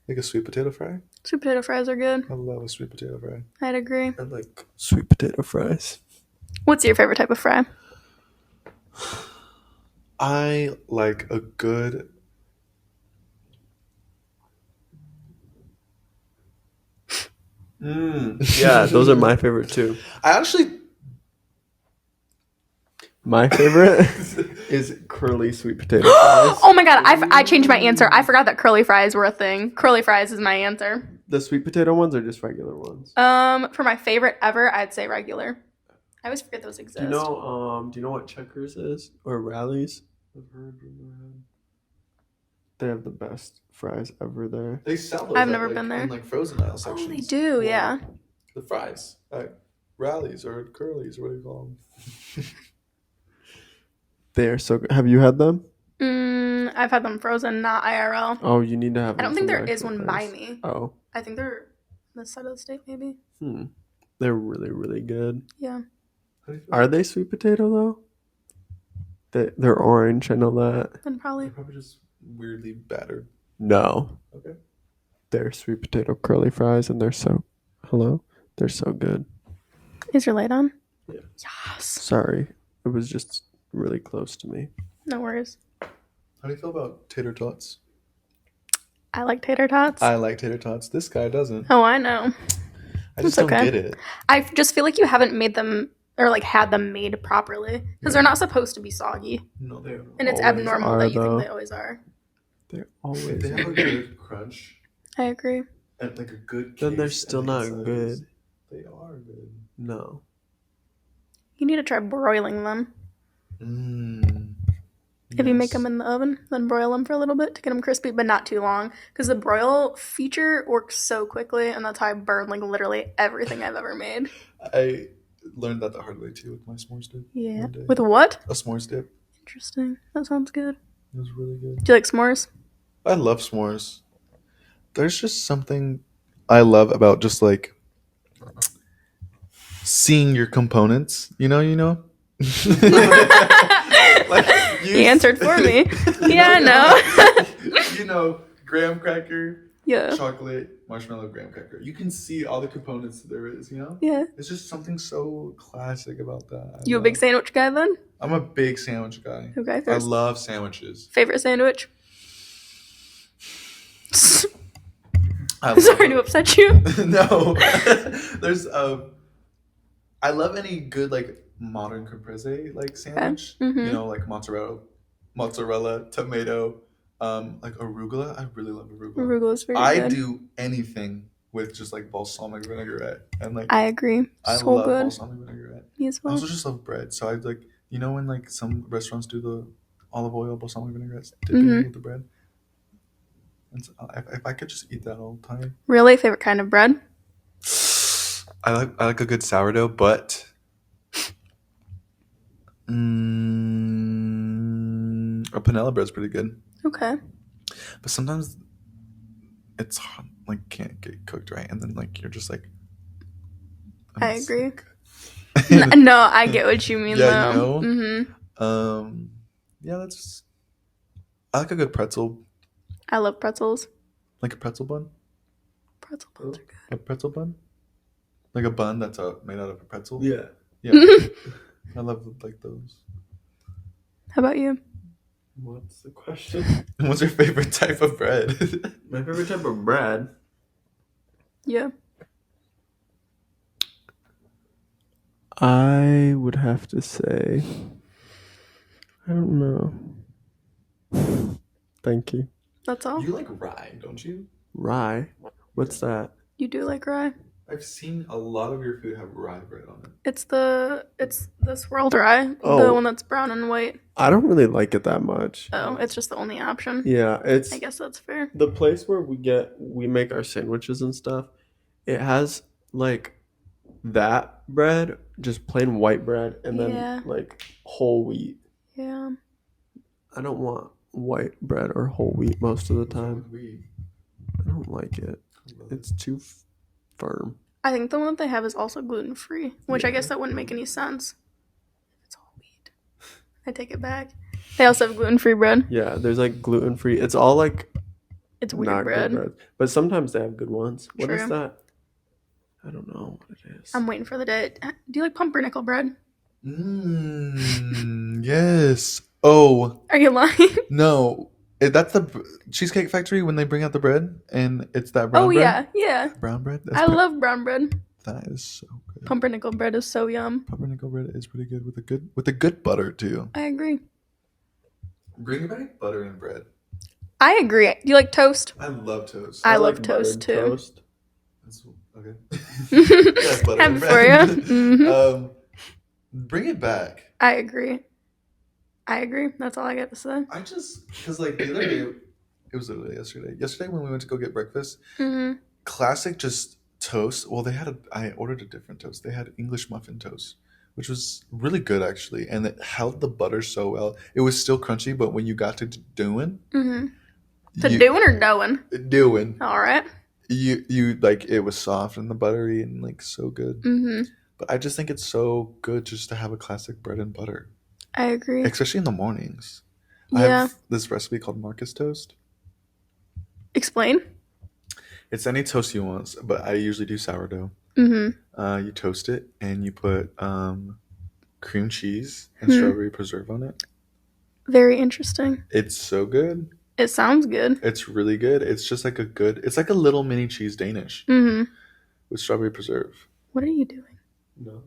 Like a sweet potato fry. Sweet potato fries are good. I love a sweet potato fry. I'd agree. And like Sweet potato fries. What's your favorite type of fry? I like a good Yeah, those are my favorite too. I actually My favorite is curly sweet potato fries. Oh my god, I changed my answer. I forgot that curly fries were a thing. Curly fries is my answer. The sweet potato ones or just regular ones? For my favorite ever, I'd say regular. I always forget those exist. Do you know what Checkers is or Rallies? I've heard in my head. They have the best fries ever there. they sell those. I've at, never like, been there. In like frozen aisle Oh, sections. they do, yeah. The fries at Rallies or Curly's or what do you call them? They are so good. Have you had them? I've had them frozen, not IRL. Oh, you need to have I them don't think from there the is actual one by place. me. Oh. I think they're this side of the state, maybe. They're really, really good. Yeah. How do you feel? Are they sweet potato though? They're orange, I know that. Then probably. They're probably just weirdly battered. No. Okay. They're sweet potato curly fries, and they're so good. Is your light on? Yeah. Yes. Sorry, it was just really close to me. No worries. How do you feel about tater tots? I like tater tots. I like tater tots. This guy doesn't. Oh, I know. I just It's don't okay. get it. I just feel like you haven't made them or like had them made properly because they're not supposed to be soggy, No, they are. and it's Always abnormal are, that you though. think they always are. They If always they have a good crunch I agree. and like a good Then they're case still and the not inside good. is- They are good. No. You need to try broiling them. If you make them in the oven, then broil them for a little bit to get them crispy, but not too long. Because the broil feature works so quickly, and that's how I burn like literally everything I've ever made. I learned that the hard way too with my s'mores dip. Yeah. one day. With what? A s'mores dip. Interesting. That sounds good. It was really good. Do you like s'mores? I love s'mores. There's just something I love about just like seeing your components. You know. Like He answered for me. Yeah, I know. You know, graham cracker, Yeah. chocolate, marshmallow, graham cracker. You can see all the components there is. You know. Yeah. It's just something so classic about that. You a big sandwich guy then? I'm a big sandwich guy. Okay. I First. love sandwiches. Favorite sandwich? I love Sorry to upset you. No. There's I love any good like modern caprese like sandwich. Mhm. You know, like mozzarella, tomato, like arugula. I really love arugula. Arugula is very I good. do anything with just like balsamic vinaigrette and like I agree. I So love good. balsamic vinaigrette. Me as I well. also just love bread. So I like when like some restaurants do the olive oil balsamic vinaigrette dipping Mhm. with the bread. And so, if I could just eat that all the time. Really? Favorite kind of bread? I like a good sourdough, but a panela bread's pretty good. Okay. But sometimes it's hot, like can't get cooked right, and then like you're just like. oh, I it's so agree. good. No, I get what you mean Yeah, you though. know? Mm-hmm. Yeah, that's. I like a good pretzel, I love pretzels. like a pretzel bun. Pretzel buns are good. A pretzel bun, like a bun that's made out of a pretzel. Yeah. Yeah, I love like those. How about you? What's the question? What's your favorite type of bread? My favorite type of bread. Yeah. I would have to say, I don't know. Thank you. That's all. You like rye, don't you? Rye. What's that? You do like rye? I've seen a lot of your food have rye bread on it. It's the swirled rye, Oh. the one that's brown and white. I don't really like it that much. Oh, it's just the only option. Yeah, it's I guess that's fair. the place where we make our sandwiches and stuff. It has like that bread, just plain white bread, and then Yeah. like whole wheat. Yeah. I don't want white bread or whole wheat most of the time. I don't like it. It's too firm. I think the one that they have is also gluten free, which I Yeah. guess that wouldn't make any sense. It's all wheat. I take it back. They also have gluten free bread. Yeah, there's like gluten free. It's all like It's weird not bread. good bread, but sometimes they have good ones. What is True. that? I don't know what it is. I'm waiting for the day. Do you like pumpernickel bread? Yes. Oh Are you lying? no, that's the Cheesecake Factory when they bring out the bread and it's that brown Oh bread. yeah. Brown bread. I love brown bread. that. Is so good. Pumpernickel bread is so yum. Pumpernickel bread is pretty good with a good butter too. I agree. Bring back butter and bread. I agree. Do you like toast? I love toast. I love like toast, buttered too. Toast. That's, okay. Yes, butter Happy and for bread. you. Mhm. Bring it back. I agree. That's all I got to say. I just because like the other day, it was literally yesterday. Yesterday when we went to go get breakfast, Mm-hmm. classic just toast. Well, I ordered a different toast. They had English muffin toast, which was really good actually, and it held the butter so well. It was still crunchy, but when you got to doing, Mm-hmm. To doing or doing? doing, All right. you like it was soft and the buttery and like so good. Mm-hmm. But I just think it's so good just to have a classic bread and butter, I agree. especially in the mornings. I Yeah. have this recipe called Marcus toast. Explain. It's any toast you want, but I usually do sourdough. Mm-hmm. You toast it and you put cream cheese and strawberry preserve on it. Very interesting. It's so good. It sounds good. It's really good. It's just like it's like a little mini cheese Danish Mm-hmm. with strawberry preserve. What are you doing? No.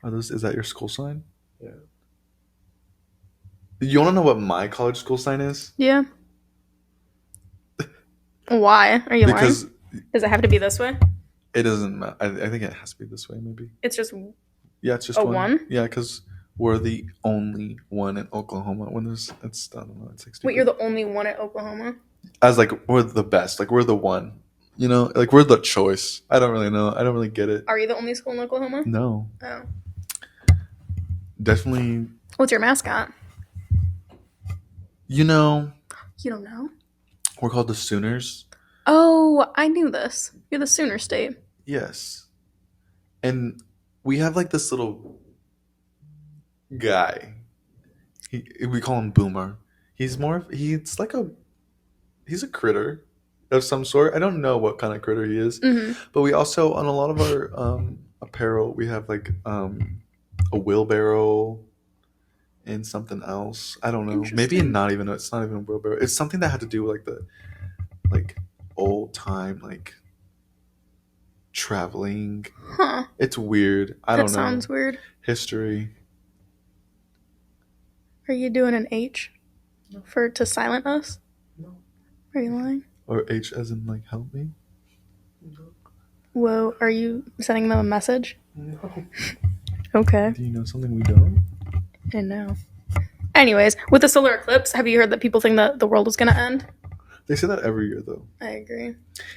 Okay. Is that your school sign? Yeah. You want to know what my college school sign is? Yeah. Why? Are you Because lying? Does it have to be this way? it doesn't matter. I think it has to be this way, maybe. It's just Yeah, it's just a one? Yeah, because we're the only one in Oklahoma. When there's, it's, I don't know, it's like stupid. Wait, you're the only one at Oklahoma? As like, we're the best. Like, we're the one. You know? Like, we're the choice. I don't really know. I don't really get it. Are you the only school in Oklahoma? No. Oh. Definitely. What's your mascot? You know, You don't know? we're called the Sooners. Oh, I knew this. You're the Sooner State. Yes. And we have like this little guy. We call him Boomer. He's a critter of some sort. I don't know what kind of critter he is. Mm-hmm. But we also, on a lot of our apparel, we have like a wheelbarrow and something else. I don't know. Maybe it's not even a wheelbarrow. It's something that had to do with like old time, like traveling. Huh. It's weird. I don't know. That sounds weird. History. Are you doing an H? No. To silent us? No. Are you lying? Or H as in like help me? No. Whoa, are you sending them a message? No. Okay. Do you know something we don't? I know. Anyways, with the solar eclipse, have you heard that people think that the world is going to end? They say that every year though. I agree.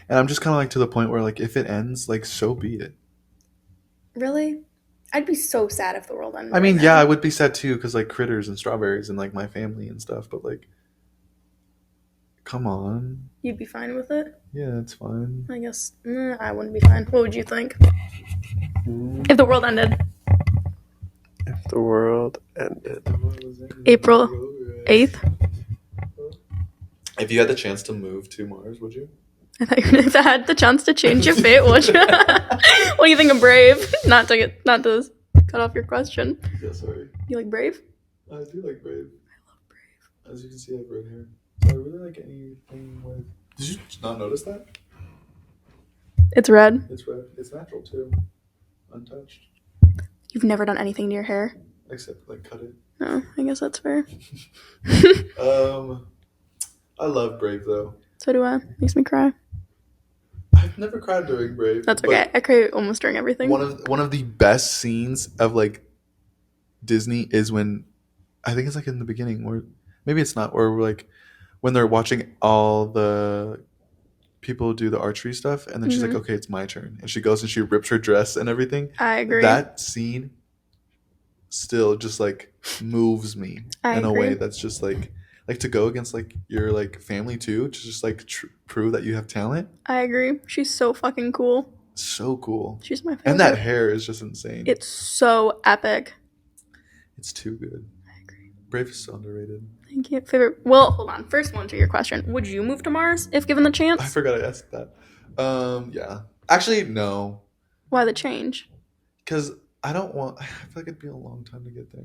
And I'm just kind of like to the point where like if it ends, like so be it. Really? I'd be so sad if the world ended. I mean, right yeah, now. I would be sad too because like critters and strawberries and like my family and stuff. But like, come on. You'd be fine with it? Yeah, it's fine. I guess I wouldn't be fine. What would you think? If the world ended? If the world ended. April 8th? If you had the chance to move to Mars, would you? I thought you were if I had the chance to change your fate, would you? What do you think of Brave? Not to cut off your question. Yeah, sorry. You like Brave? I do like Brave. I love Brave. As you can see, I have red hair. So I really like anything with... Did you not notice that? It's red. It's red. It's natural too. Untouched. You've never done anything to your hair? Except like cut it. No, I guess that's fair. I love Brave though. So do I. Makes me cry. I've never cried during Brave. That's okay. I cry almost during everything. One of the best scenes of like Disney is when I think it's like in the beginning, or maybe it's not, or like when they're watching all the people do the archery stuff, and then she's like, "Okay, it's my turn," and she goes and she rips her dress and everything. I agree. That scene still just like moves me in a way that's just like to go against like your like family too, to just like prove that you have talent. I agree. She's so fucking cool. So cool. She's my favorite. And that hair is just insane. It's so epic. It's too good. I agree. Brave is so underrated. Thank you. Favorite. Well, hold on. First one to your question. Would you move to Mars if given the chance? I forgot I asked that. Yeah. Actually, no. Why the change? Because I don't want... I feel like it'd be a long time to get there.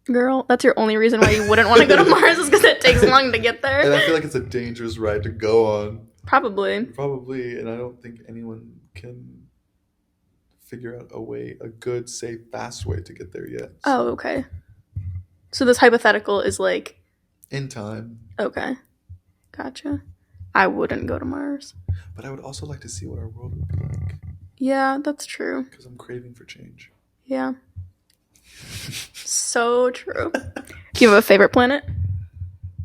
Girl, that's your only reason why you wouldn't want to go to Mars is because it takes long to get there. And I feel like it's a dangerous ride to go on. Probably. And I don't think anyone can figure out a good, safe, fast way to get there yet. Oh, okay. So this hypothetical is like... In time. Okay. Gotcha. I wouldn't go to Mars. But I would also like to see what our world would be like. Yeah, that's true. Because I'm craving for change. Yeah. So true. Do you have a favorite planet?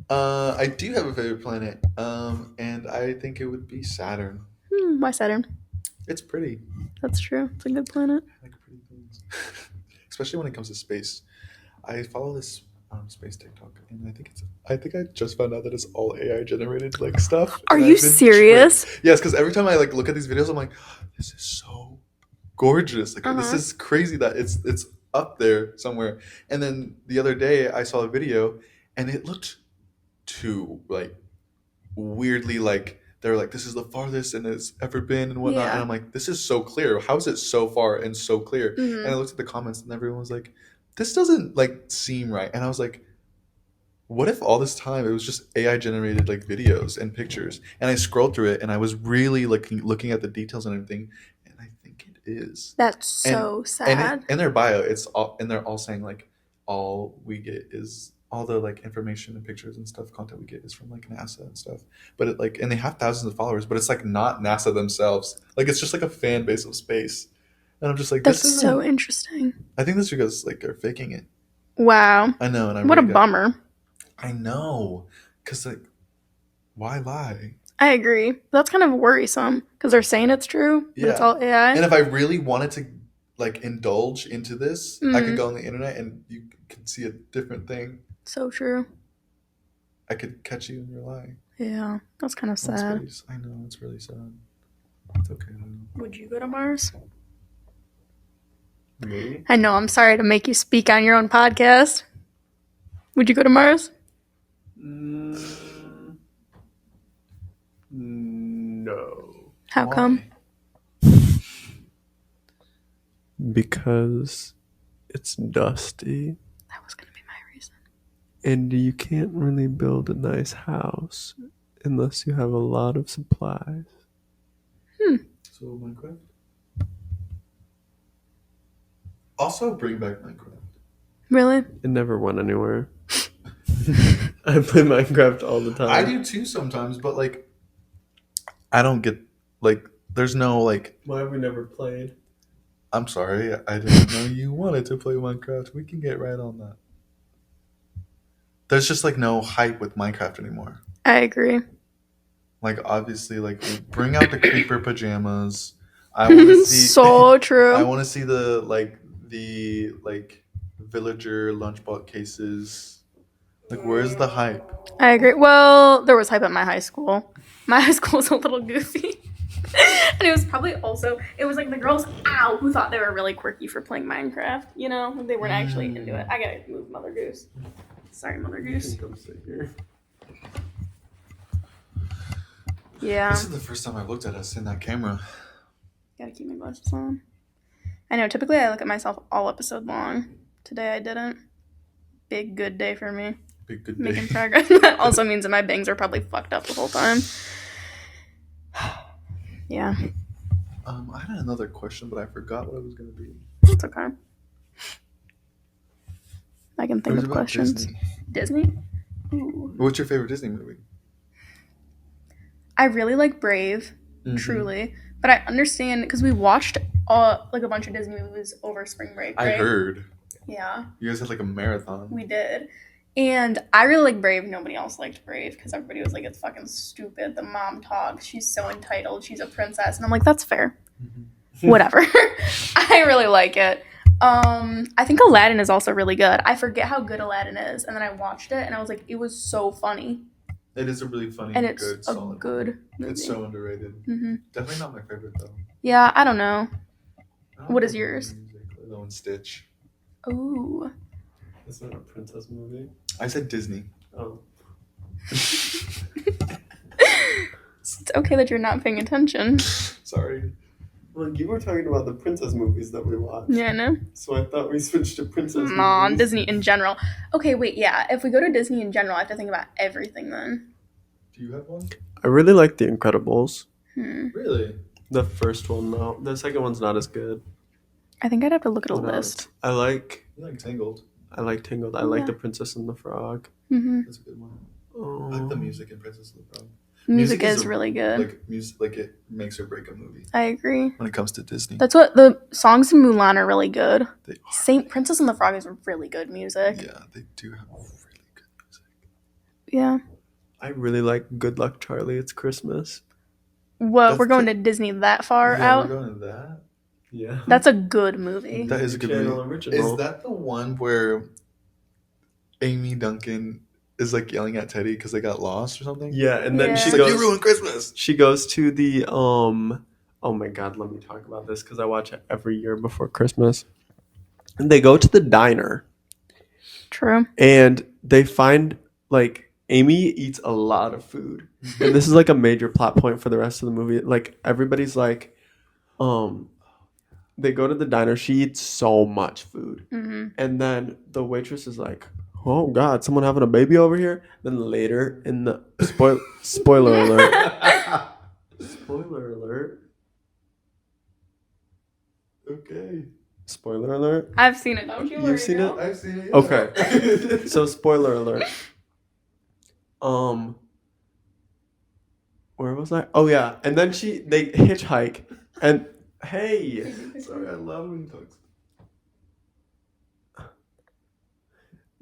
I do have a favorite planet. And I think it would be Saturn. Why Saturn? It's pretty. That's true. It's a good planet. I like pretty things. Especially when it comes to space. I follow this space TikTok, and I think I just found out that it's all AI generated like stuff. Are you serious? Yes, because every time I like look at these videos, I'm like, this is so gorgeous. Like this is crazy that it's up there somewhere. And then the other day I saw a video, and it looked too like weirdly like they're like, this is the farthest and it's ever been and whatnot. Yeah. And I'm like, this is so clear. How is it so far and so clear? Mhm. And I looked at the comments and everyone was like, this doesn't like seem right. And I was like, what if all this time it was just AI generated like videos and pictures? And I scrolled through it and I was really looking at the details and everything, and I think it is. That's so sad. And in their bio, it's all, and they're all saying like, all we get is all the like information and pictures and stuff, content we get is from like NASA and stuff. But it like, and they have thousands of followers, but it's like not NASA themselves. Like it's just like a fan base of space. And I'm just like, That's this is so interesting. I think that's because like they're faking it. Wow. I know, and I What a really bummer. I know, because like, why lie? I agree. That's kind of worrisome because they're saying it's true, but it's Yeah. all AI. And if I really wanted to like indulge into this, I Mhm. could go on the internet and you could see a different thing. So true. I could catch you in your lie. Yeah, that's kind of That's sad. really, I know, it's really sad. It's okay though. Would you go to Mars? Me? I know, I'm sorry to make you speak on your own podcast. Would you go to Mars? No. How Why? come? Because it's dusty. That was going to be my reason. And you can't really build a nice house unless you have a lot of supplies. So Minecraft? Also bring back Minecraft. Really? It never went anywhere. I play Minecraft all the time. I do too sometimes, but like, I don't get, like, there's no like, Why have we never played? I'm sorry, I didn't know you wanted to play Minecraft. We can get right on that. There's just like no hype with Minecraft anymore. I agree. Like obviously, like bring out the creeper pajamas. I want to see. So true. I want to see the villager lunchbox cases. Like, where's the hype? I agree. Well, there was hype at my high school. My high school was a little goofy. And it was probably also, it was like the girls, who thought they were really quirky for playing Minecraft. You know, they weren't actually into it. I gotta move Mother Goose. Sorry, Mother Goose. Come sit here. Yeah. This is the first time I've looked at us in that camera. Gotta keep my glasses on. I know, typically I look at myself all episode long. Today I didn't. Big good day for me. Big good day. Making progress. That also means that my bangs are probably fucked up the whole time. Yeah, I had another question, but I forgot what it was gonna be. it's okay. I can It think was of about questions. Disney? Ooh. What's your favorite Disney movie? I really like Brave, truly. But I understand, because we watched like a bunch of Disney movies over spring break, right? I heard Yeah, you guys had like a marathon. we did. And I really like Brave. Nobody else liked Brave because everybody was like, it's fucking stupid. The mom talks. She's so entitled. She's a princess. And I'm like, that's fair. Whatever. I really like it. I think Aladdin is also really good. I forget how good Aladdin is. And then I watched it and I was like, it was so funny. It is a really funny, And it's good, a solid good movie. It's so underrated. Hmm. Definitely not my favorite though. Yeah, I don't know. I don't What know is yours? music. Lilo and Stitch. Ooh. It's not a princess movie. I said Disney. Oh. It's okay that you're not paying attention. Sorry. Well, you were talking about the princess movies that we watched. Yeah, I know. So I thought we switched to princess Nah, movies. Disney in general. Okay, wait, yeah. If we go to Disney in general, I have to think about everything then. Do you have one? I really like The Incredibles. Really? The first one, though. The second one's not as good. I think I'd have to look at a No, list. I like You like Tangled? Tangled. I Oh, like yeah. The Princess and the Frog. Mm-hmm. That's a good one. Oh. I like the music in Princess and the Frog. Music Music is is a- really good. Like music, like it makes or break a movie I agree. when it comes to Disney. That's what the songs in Mulan are really good. They are. Saint Princess and the Frog is really good music. Yeah, they do have really good music. Yeah. I really like Good Luck Charlie. It's Christmas. What? That's We're going to Disney that far Yeah, out? we're going to that. Yeah. That's a good movie. That is a good Channel movie. original. Is that the one where Amy Duncan is like yelling at Teddy because they got lost or something? Yeah, and then Yeah. she She's like, goes. "You ruined Christmas." She goes to the Oh my God! Let me talk about this because I watch it every year before Christmas. And they go to the diner True. and they find like Amy eats a lot of food. And this is like a major plot point for the rest of the movie. Like everybody's like, they go to the diner. She eats so much food. Mm-hmm. And then the waitress is like, oh God, someone having a baby over here? Then later in the spoiler alert. Spoiler alert. Okay. Spoiler alert. I've seen it. Don't you? You've seen it? I've seen it. Okay. So spoiler alert. Where was I? Oh yeah. And then they hitchhike and hey. Sorry, I love when he talks.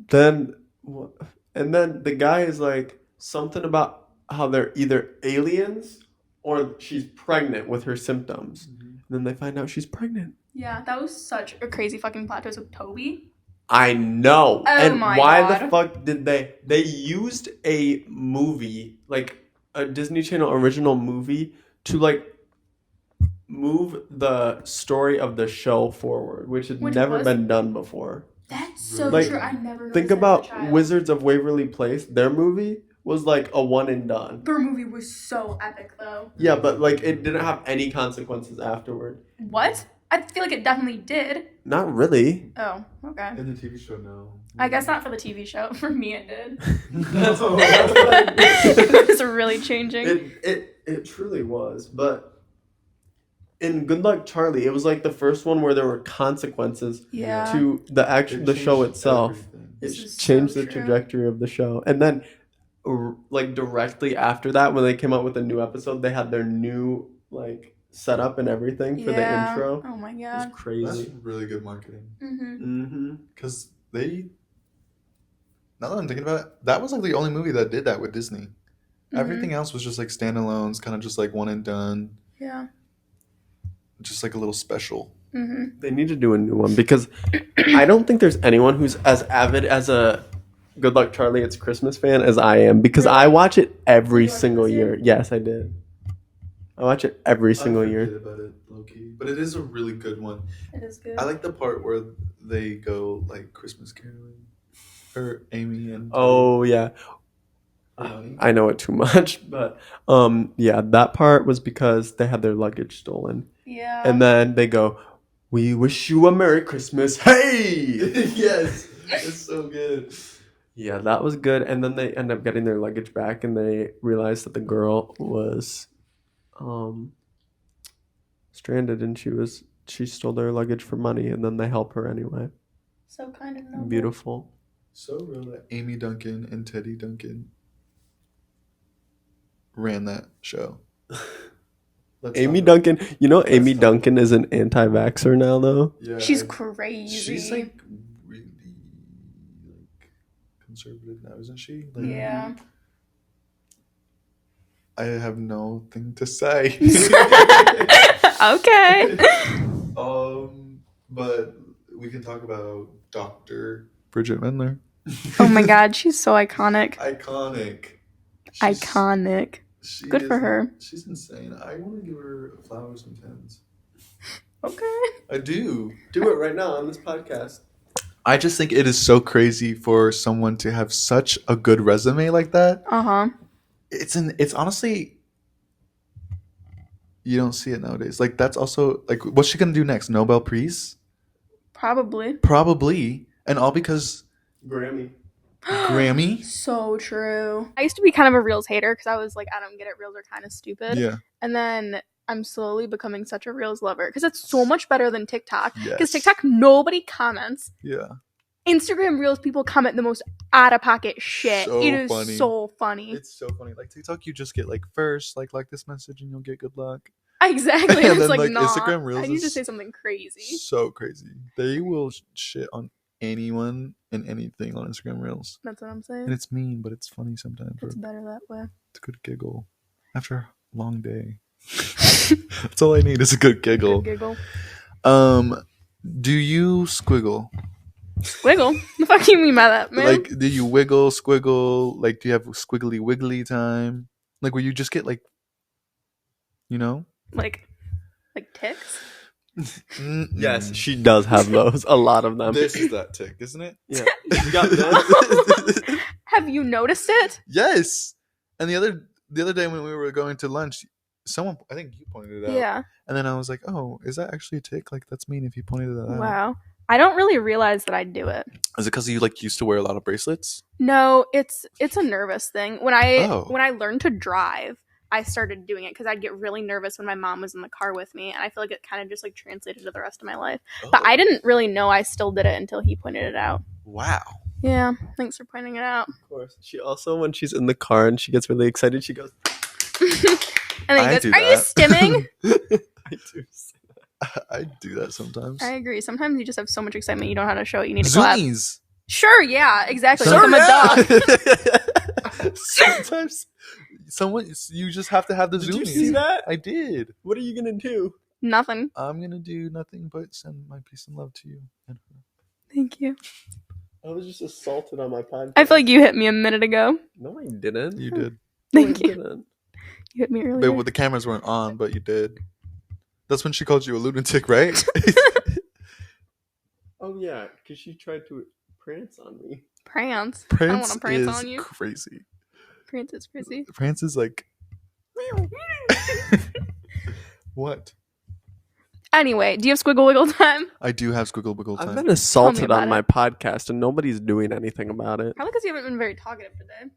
Then the guy is like something about how they're either aliens or she's pregnant with her symptoms. Mm-hmm. And then they find out she's pregnant. Yeah, that was such a crazy fucking plot twist with Toby. I know. Oh and my why God. the fuck did they used a movie, like a Disney Channel original movie, to like move the story of the show forward, which had never been done before. That's so Like, true. I never think about Wizards of Waverly Place. Their movie was like a one and done. Their movie was so epic though. Yeah, but like it didn't have any consequences afterward. What? I feel like it definitely did. Not really. Oh, okay. In the TV show, no. I guess not for the TV show. For me, it did. That's It was really changing. It truly was. But in Good Luck Charlie, it was like the first one where there were consequences Yeah. to the show itself. Everything. It This is changed so the true. trajectory of the show. And then like directly after that, when they came out with a new episode, they had their new like setup and everything for the intro. Oh my It God. was crazy. That's really good marketing. Mm-hmm. Because now that I'm thinking about it, that was like the only movie that did that with Disney. Everything else was just like standalones, kind of just like one and done. Yeah. Just like a little special. Mm-hmm. They need to do a new one because I don't think there's anyone who's as avid as a Good Luck Charlie It's Christmas fan as I am, because I watch it every Did you watch it single this year? year. Yes, I did. I watch it every single I year. forget about it, low-key. But it is a really good one. It is good. I like the part where they go like Christmas caroling. Or Amy and Oh yeah, Honey. I know it too much, but yeah, that part was because they had their luggage stolen, Yeah. and then they go, "We wish you a Merry Christmas." Hey, Yes, it's so good. yeah, that was good. And then they end up getting their luggage back, and they realized that the girl was stranded, and she stole their luggage for money, and then they help her anyway. So kind of noble. Beautiful. So real that Amy Duncan and Teddy Duncan ran that show. Amy Duncan, you know, Amy Duncan is an anti-vaxxer now, though. Yeah, She's crazy. She's like really like conservative now, isn't she? Like, Yeah. I have nothing to say. Okay. But we can talk about Dr. Bridget Mendler. Oh my God, she's so iconic. Iconic. Iconic. She Good for is- her. She's insane. I want to give her flowers and tens. Okay. I do. Do it right now on this podcast. I just think it is so crazy for someone to have such a good resume like that. Uh-huh. It's honestly, you don't see it nowadays. Like that's also like what's she gonna do next? Nobel Prize? Probably. Probably. And all because Grammy. Grammy? So true. I used to be kind of a Reels hater because I was like, I don't get it. Reels are kind of stupid. Yeah. And then I'm slowly becoming such a Reels lover because it's so much better than TikTok. Because Yes. TikTok, nobody comments. Yeah. Instagram Reels, people comment the most out-of-pocket shit. So It is funny. so funny. It's so funny. Like TikTok, you just get like first, like this message and you'll get good luck. Exactly. And It's then, like, like, nah. Instagram Reels I need to is say something crazy. So crazy. They will shit on anyone and anything on Instagram Reels. That's what I'm And saying. it's mean, but it's funny sometimes. It's better that way. It's a good giggle after a long day. That's all I need is a good giggle. Good giggle. Do you squiggle? Squiggle? The fuck do you mean by that, man? Like, do you wiggle, squiggle? Like, do you have squiggly wiggly time? Like, where you just get like, you know? Like ticks? Yes, she does have those. A lot of them. This is that tick, isn't it? Yeah. You got this? Have you noticed it? Yes. And the other day when we were going to lunch, I think you pointed it out. Yeah. And then I was like, oh, is that actually a tick? Like, that's mean if you pointed it out. Wow. I don't really realize that I do it. Is it because you like used to wear a lot of bracelets? No, it's a nervous thing. When I Oh. learned to drive, I started doing it because I'd get really nervous when my mom was in the car with me, and I feel like it kind of just like translated to the rest of my life. But I didn't really know I still did it until he pointed it out. Wow. Yeah, thanks for pointing it out. Of course. She also, when she's in the car and she gets really excited, she goes, And then I he do goes, "Are you that." stimming?" I do. I do that sometimes. I agree. Sometimes you just have so much excitement you don't know how to show it. You need to clap. Zoomies. Sure, yeah, exactly. Sure, Like I'm a dog. Sometimes you just have to have the Did zoomies. you see that? I did. What are you going to do? Nothing. I'm gonna do nothing but send my peace and love to you and her. Thank you. I was just assaulted on my podcast. I feel like you hit me a minute ago. No, I didn't. You did. Thank No, I you. didn't. You hit me earlier. But the cameras weren't on, but you did. That's when she called you a lunatic, right? Oh, yeah, because she tried to prance on me. Prance. I don't want Prance to prance is on you. crazy. Prance is crazy. Prance is like what? Anyway, do you have squiggle wiggle time? I do have squiggle wiggle time. I've been assaulted about on my podcast, and nobody's doing anything about it. Probably because you haven't been very talkative today.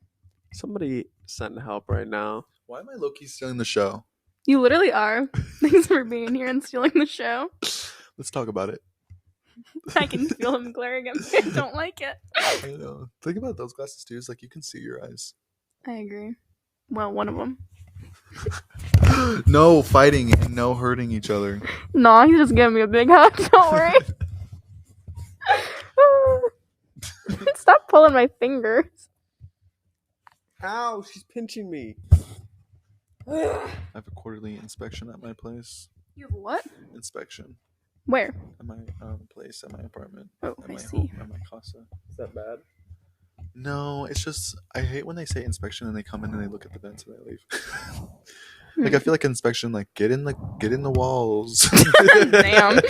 Somebody send help right now. Why am I low-key stealing the show? You literally are. Thanks for being here and stealing the show. Let's talk about it. I can feel him glaring at me. I don't like it. I know. Think about those glasses too. It's like you can see your eyes. I agree. Well, one of them. No fighting and no hurting each other. No, he's just giving me a big hug. Don't worry. Stop pulling my fingers. Ow, she's pinching me. I have a quarterly inspection at my place. You have what? Inspection Where? at my place, at my apartment, Oh, at I my see. home, at my casa. Is that bad? No, it's just I hate when they say inspection and they come in and they look at the vents and they leave. Like I feel like inspection, like get in the walls. Damn.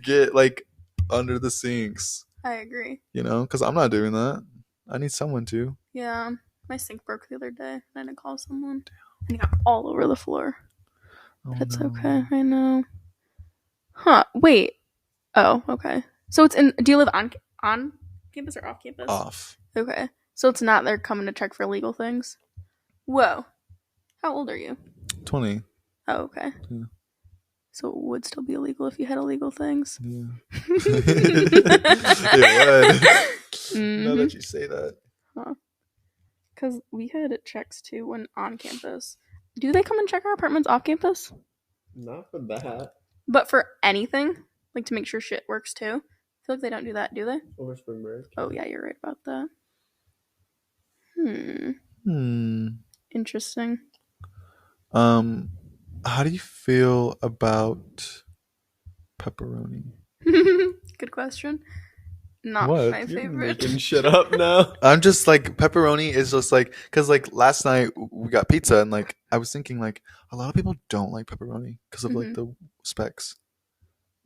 Get like under the sinks. I agree. You know, because I'm not doing that. I need someone to. Yeah. My sink broke the other day. I had to call someone. And it got all over the floor. Oh, But it's no. okay. I know. Huh. Wait. Oh, okay. So it's in. Do you live on campus or off campus? Off. Okay. So it's not they're coming to check for illegal things? Whoa. How old are you? 20. Oh, okay. Yeah. So it would still be illegal if you had illegal things? Yeah. It would. Now Mhm. that you say that. Because we had checks too when on campus. Do they come and check our apartments off campus? Not for that. But for anything? Like to make sure shit works too? I feel like they don't do that, do they? Over spring break. Oh, yeah, you're right about that. Interesting. How do you feel about pepperoni? Good question. Not What? my You're favorite. making shit up now. I'm just like pepperoni is just like because like last night we got pizza and like I was thinking like a lot of people don't like pepperoni because of like the specs.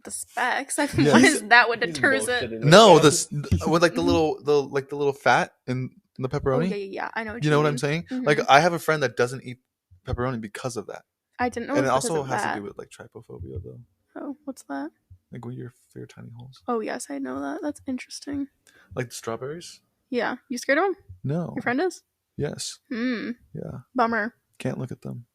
The specs? Yes. What is that? What He's deters it? bullshitting No, right now. this with like the little fat in the Oh, pepperoni. yeah. I know what You know what mean. I'm saying? Mhm. Like I have a friend that doesn't eat pepperoni because of that, I didn't know and it was because also of has that. to do with like trypophobia though. Oh, what's that? Like with your tiny holes, Oh, yes, I know that. That's interesting. like the strawberries. Yeah. You scared of him? No. Your friend is? Yes. Yeah. Bummer. Can't look at them.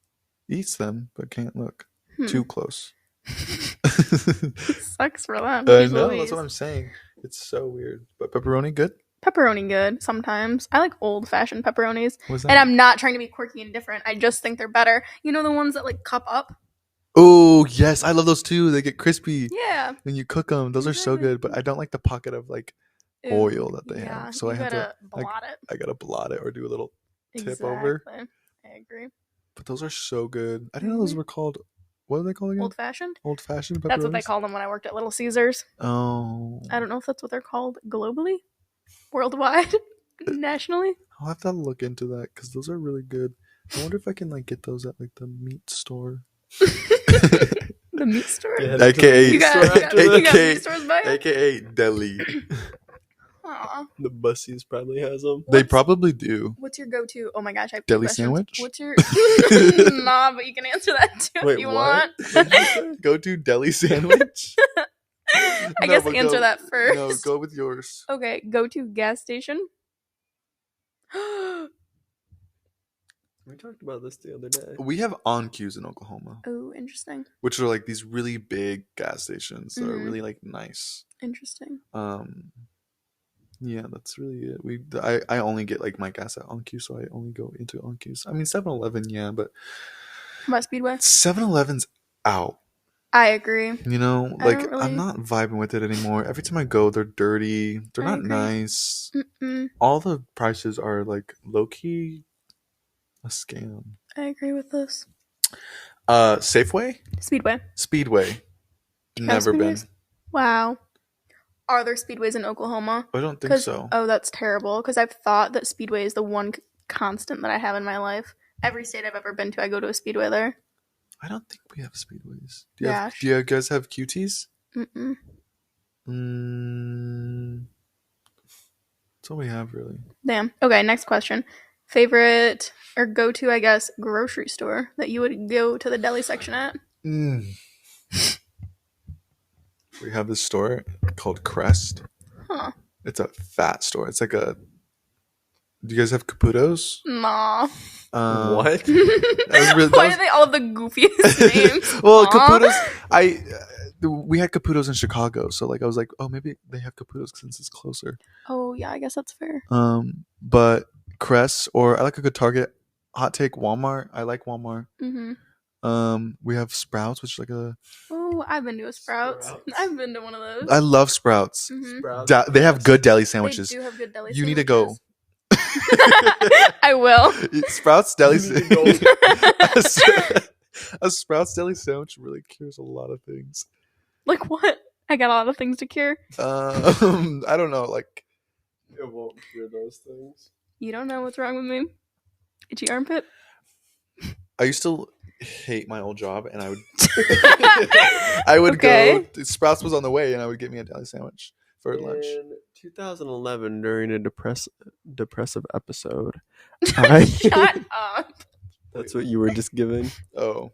Eats them, but can't look Hmm. too close. Sucks for them. I Jeez know. Louise. That's what I'm saying. It's so weird. But pepperoni, good. Pepperoni good sometimes. I like old-fashioned pepperonis. What's that? And I'm not trying to be quirky and different. I just think they're better. You know the ones that like cup up? Oh yes, I love those too. They get crispy Yeah. when you cook them. Those are so Exactly. good. But I don't like the pocket of like Ew. oil that they Yeah, have. So you I have to. gotta blot it. I gotta blot it or do a little tip over. Exactly. I agree. But those are so good. I didn't know those were called. What are they called again? Old-fashioned? Old fashioned pepperonis. That's what they called them when I worked at Little Caesars. Oh. I don't know if that's what they're called globally, worldwide, nationally. I'll have to look into that because those are really good. I wonder if I can like get those at like the meat store. The meat store. Yeah, AKA You got AKA meat stores by it? AKA deli. Aw. The bussies probably has them. They What's- probably do. What's your go-to? Oh my gosh, I have Deli questions. sandwich? What's your nah? But you can answer that too Wait, if you what? want. What did you say? Go to deli sandwich. I No, guess but answer go- that first. No, go with yours. Okay, go-to gas station. We talked about this the other day. We have on-queues in Oklahoma, Oh, interesting. which are like these really big gas stations that are Mhm. really like nice. Interesting. Yeah, that's really it. I only get like my gas at on-queue, so I only go into on-queues. I mean, 7-Eleven, yeah, but How about Speedway? 7-Eleven's out. I agree. You know, I like don't really- I'm not vibing with it anymore. Every time I go, they're dirty. They're I not agree. nice. Mm-mm. All the prices are like low key a scam. I agree with this. Safeway, Speedway. Speedway, have never been. Speedways? Wow. Are there Speedways in Oklahoma? I don't think 'Cause- so. Oh, that's terrible. Because I've thought that Speedway is the one constant that I have in my life. Every state I've ever been to, I go to a Speedway there. I don't think we have Speedways. Yeah. Do you guys have QTs? Mm-mm. That's all we have, really. Damn. Okay, next question. Favorite or go-to, I guess, grocery store that you would go to the deli section at? We have this store called Crest. Huh. It's a fat store. It's like a. Do you guys have Caputos? Nah. What? was really- that Why was- do they all have the goofiest names? Well, Aw. Caputos. We had Caputos in Chicago, so like I was like, oh, maybe they have Caputos since it's closer. Oh, yeah, I guess that's fair. But Crest, or I like a good Target. Hot take, Walmart. I like Walmart. Mm-hmm. We have Sprouts, which is like a. Oh, I've been to a Sprouts. Sprouts. I've been to one of those. I love Sprouts. Mhm. Sprouts. They have good deli They sandwiches. do have good deli You need to go. sandwiches. I will. Sprouts deli. You need to A Sprouts deli sandwich really cures a lot of things. Like what? I got a lot of things to cure. I don't know, like It won't cure those things. You don't know what's wrong with me. Itchy armpit. I used to hate my old job, and I would Okay. go. Sprouts was on the way, and I would get me a deli sandwich for lunch. In 2011, during a depressive episode, Shut up. that's what you were just giving. Oh,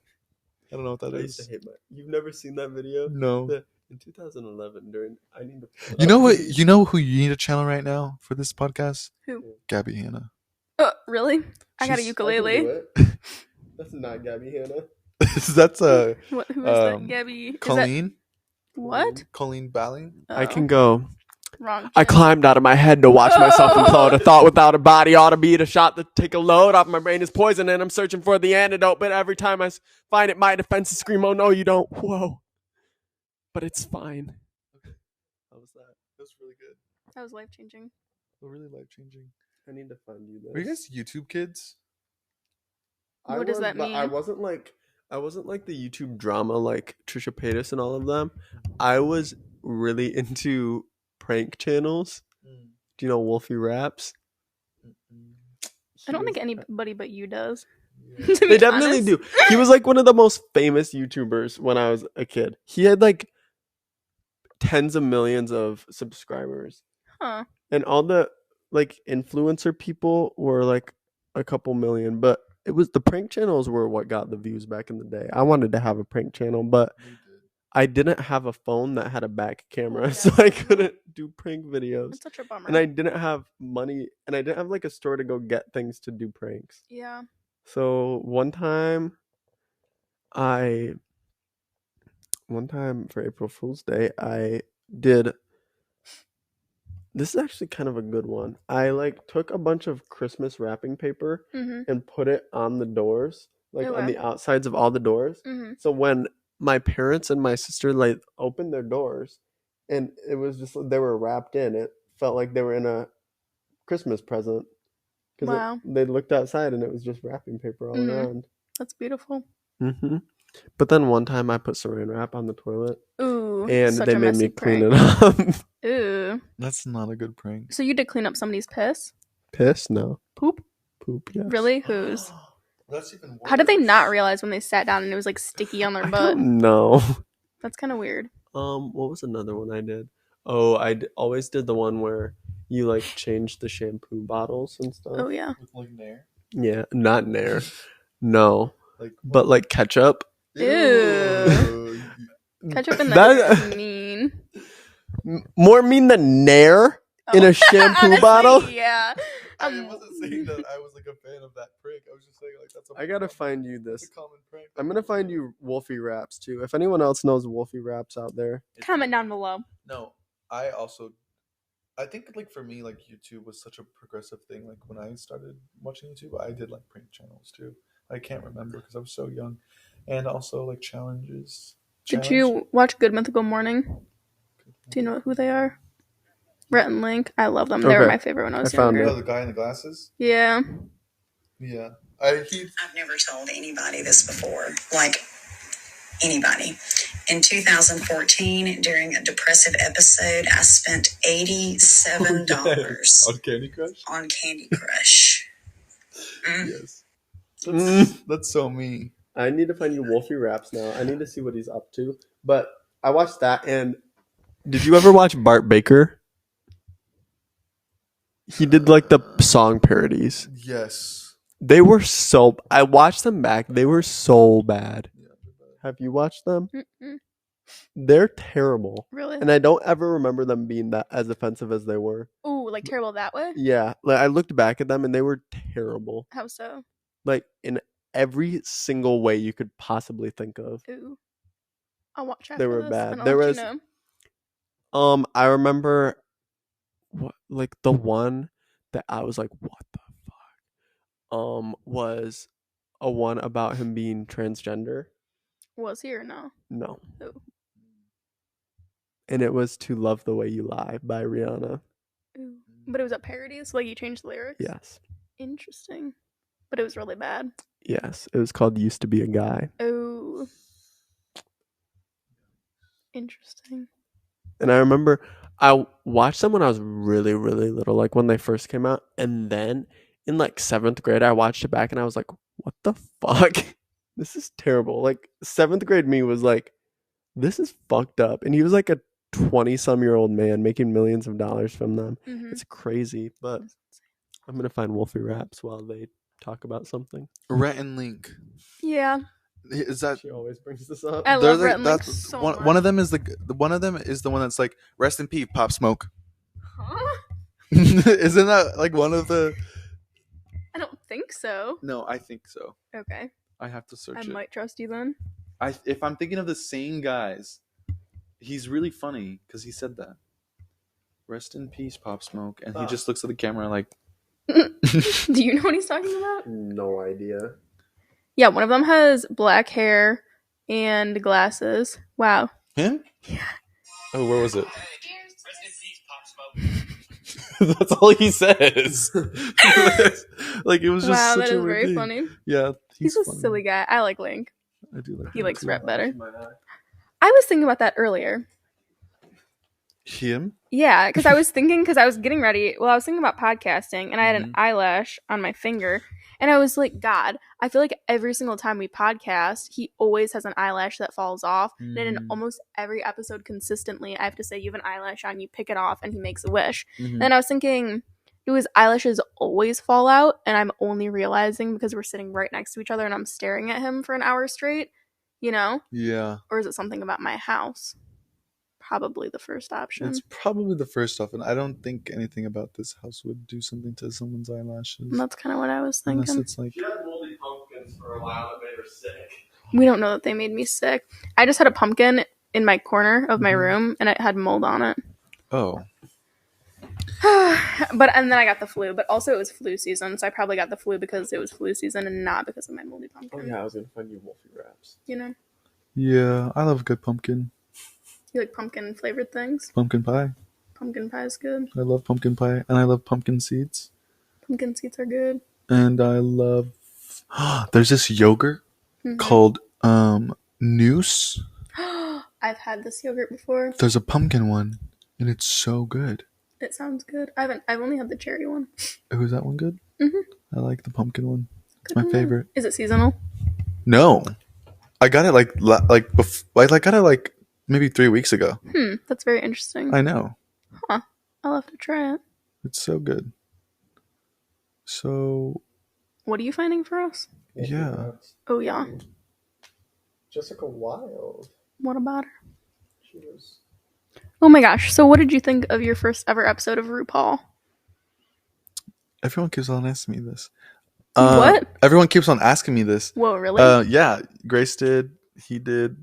I don't know what that I used is. to hate my. You've never seen that video? No. In 2011, during I need to. pull it You know up. what? You know who you need to channel right now for this podcast? Who? Gabby Hanna. Really? I got a She's- I can do ukulele. it. That's not Gabby Hanna. That's Who is that? um, Gabby? Is that, Colleen. what? Colleen Balling. I Oh, can go. Wrong. I channel. climbed out of my head to watch myself implode. A thought without a body ought to be a shot to take a load off. My brain is poison and I'm searching for the antidote. But every time I find it, my defenses scream, "Oh no, you don't!" Whoa. But it's fine. How was that? That was really good. That was life changing. Really life changing. I need to find you this. Are you guys YouTube kids? What does that mean? I wasn't like the YouTube drama like Trisha Paytas and all of them. I was really into prank channels. Do you know Wolfie Raps? I don't think anybody but you does. Yeah. To be They definitely honest. do. He was like one of the most famous YouTubers when I was a kid. He had like tens of millions of subscribers. Huh. And all the like influencer people were like a couple million, but it was the prank channels were what got the views back in the day. I wanted to have a prank channel, but I didn't have a phone that had a back camera, Yeah. so I couldn't do prank videos. That's such a bummer. And I didn't have money, and I didn't have like a store to go get things to do pranks. Yeah. So one time for April Fool's Day, I did. This is actually kind of a good one. I like took a bunch of Christmas wrapping paper Mm-hmm. and put it on the doors, like on Okay. the outsides of all the doors. Mm-hmm. So when my parents and my sister like opened their doors, and it was just they were wrapped in, it felt like they were in a Christmas present. Wow. They looked outside and it was just wrapping paper all Mhm. around. That's beautiful. Mm-hmm. But then one time I put saran wrap on the toilet, Ooh. and such they a made me messy clean prank. it up. Ooh. That's not a good prank. So you did clean up somebody's piss? Piss? No. Poop? Poop? Yes. Really? Whose? That's even worse. How did they not realize when they sat down and it was like sticky on their I butt? don't know. That's kind of weird. What was another one I did? Oh, always did the one where you like change the shampoo bottles and stuff. Oh yeah. With like Nair? Yeah, not Nair. No, Like but like ketchup. Ew. Ketchup and That- that's mean. More mean than Nair in Oh. a shampoo Honestly, bottle. Yeah. I wasn't saying that I was like a fan of that prank. I was just saying like that's a I gotta find you It's this. a common prank. I'm gonna find you Wolfie Raps too. If anyone else knows Wolfie Raps out there, Comment down below. No, I think like for me like YouTube was such a progressive thing. Like when I started watching YouTube, I did like prank channels too. I can't remember because I was so young, and also like challenges. Did you watch Good Mythical Morning? Do you know who they are? Rhett and Link. I love them. They were Okay. my favorite when I was I found younger. Oh, the guy in the glasses. Yeah. Yeah, I've never told anybody this before, like anybody. In 2014, during a depressive episode, I spent $87 on Candy Crush. on Candy Crush. Yes, Mm. that's so me. I need to find you Wolfie Raps now. I need to see what he's up to. But I watched that, and did you ever watch Bart Baker? He did like the song parodies. Yes. They were so. I watched them back. They were so bad. Yeah, Have you watched them? Mm-mm. They're terrible, Really? and I don't ever remember them being that as offensive as they were. Ooh, like terrible that way? Yeah, like I looked back at them, and they were terrible. How so? Like in every single way you could possibly think of. Ooh. I'll watch after They were this, bad. and I'll There let was- you know. I remember like the one that I was like, what the fuck? Was a one about him being transgender. Was he or no? No. Ooh. And it was To Love the Way You Lie by Rihanna. Ooh. But it was a parody, so like you changed the lyrics? Yes. Interesting. But it was really bad. Yes. It was called Used to Be a Guy. Oh. Interesting. And I remember I watched them when I was really, really little, like when they first came out. And then in like 7th grade, I watched it back and I was like, what the fuck? This is terrible. Like 7th grade me was like, this is fucked up. And he was like a 20-some-year-old man making millions of dollars from them. Mm-hmm. It's crazy. But I'm going to find Wolfie Raps while they talk about something. Rhett and Link. Yeah. Is that? She always brings this up. I they're love like- Rhett and Link that's- so one, much. one of them is the one that's like rest in peace, Pop Smoke. Huh? Isn't that like one of the? I don't think so. No, I think so. Okay. I have to search I it. might trust you then. If I'm thinking of the same guys, he's really funny because he said that. Rest in peace, Pop Smoke, and he just looks at the camera like. Do you know what he's talking about? No idea. Yeah, one of them has black hair and glasses. Wow. Him? Yeah. Oh, where was it? That's all he says. Like it was just Wow, such that a is weird very thing. funny. Yeah, He's a funny. silly guy. I like Link. I do like. He him likes too. Rhett better. I was thinking about that earlier. Him? Yeah, because I was getting ready. Well, I was thinking about podcasting, and I had an Mhm. eyelash on my finger, and I was like, God, I feel like every single time we podcast, he always has an eyelash that falls off. And in Mm. almost every episode, consistently, I have to say, you have an eyelash on, you pick it off, and he makes a wish. Mhm. And I was thinking, do his eyelashes always fall out? And I'm only realizing because we're sitting right next to each other and I'm staring at him for an hour straight, you know? Yeah, Or is it something about my house? Probably the first option. it's probably the first off, and I don't think anything about this house would do something to someone's eyelashes. And that's kind of what I was Unless thinking. it's like, She had moldy pumpkins for a while that made her sick. We don't know that they made me sick. I just had a pumpkin in my corner of my Mhm. room and it had mold on it. oh, And then I got the flu, but also it was flu season, so I probably got the flu because it was flu season and not because of my moldy Oh pumpkin. yeah, I was gonna find you Wolfie Raps. You know? yeah, I love good pumpkin. You like pumpkin flavored things? Pumpkin pie. Pumpkin pie is good. I love pumpkin pie, and I love pumpkin seeds. Pumpkin seeds are good. And I love. There's this yogurt Mhm. called Noose. I've had this yogurt before. There's a pumpkin one, and it's so good. It sounds good. I've only had the cherry one. Oh, is that one good? Mhm. I like the pumpkin one. It's Good my to know. favorite. Is it seasonal? No, I got it I got it like maybe 3 weeks ago. That's very interesting. I know. I'll have to try it. It's so good. So What are you finding for us? yeah. Oh yeah. Jessica Wilde. What about her? She was. Oh my gosh. So what did you think of your first ever episode of RuPaul? Everyone keeps on asking me this. What? Everyone keeps on asking me this. Whoa, really? Yeah. Grace did. He did.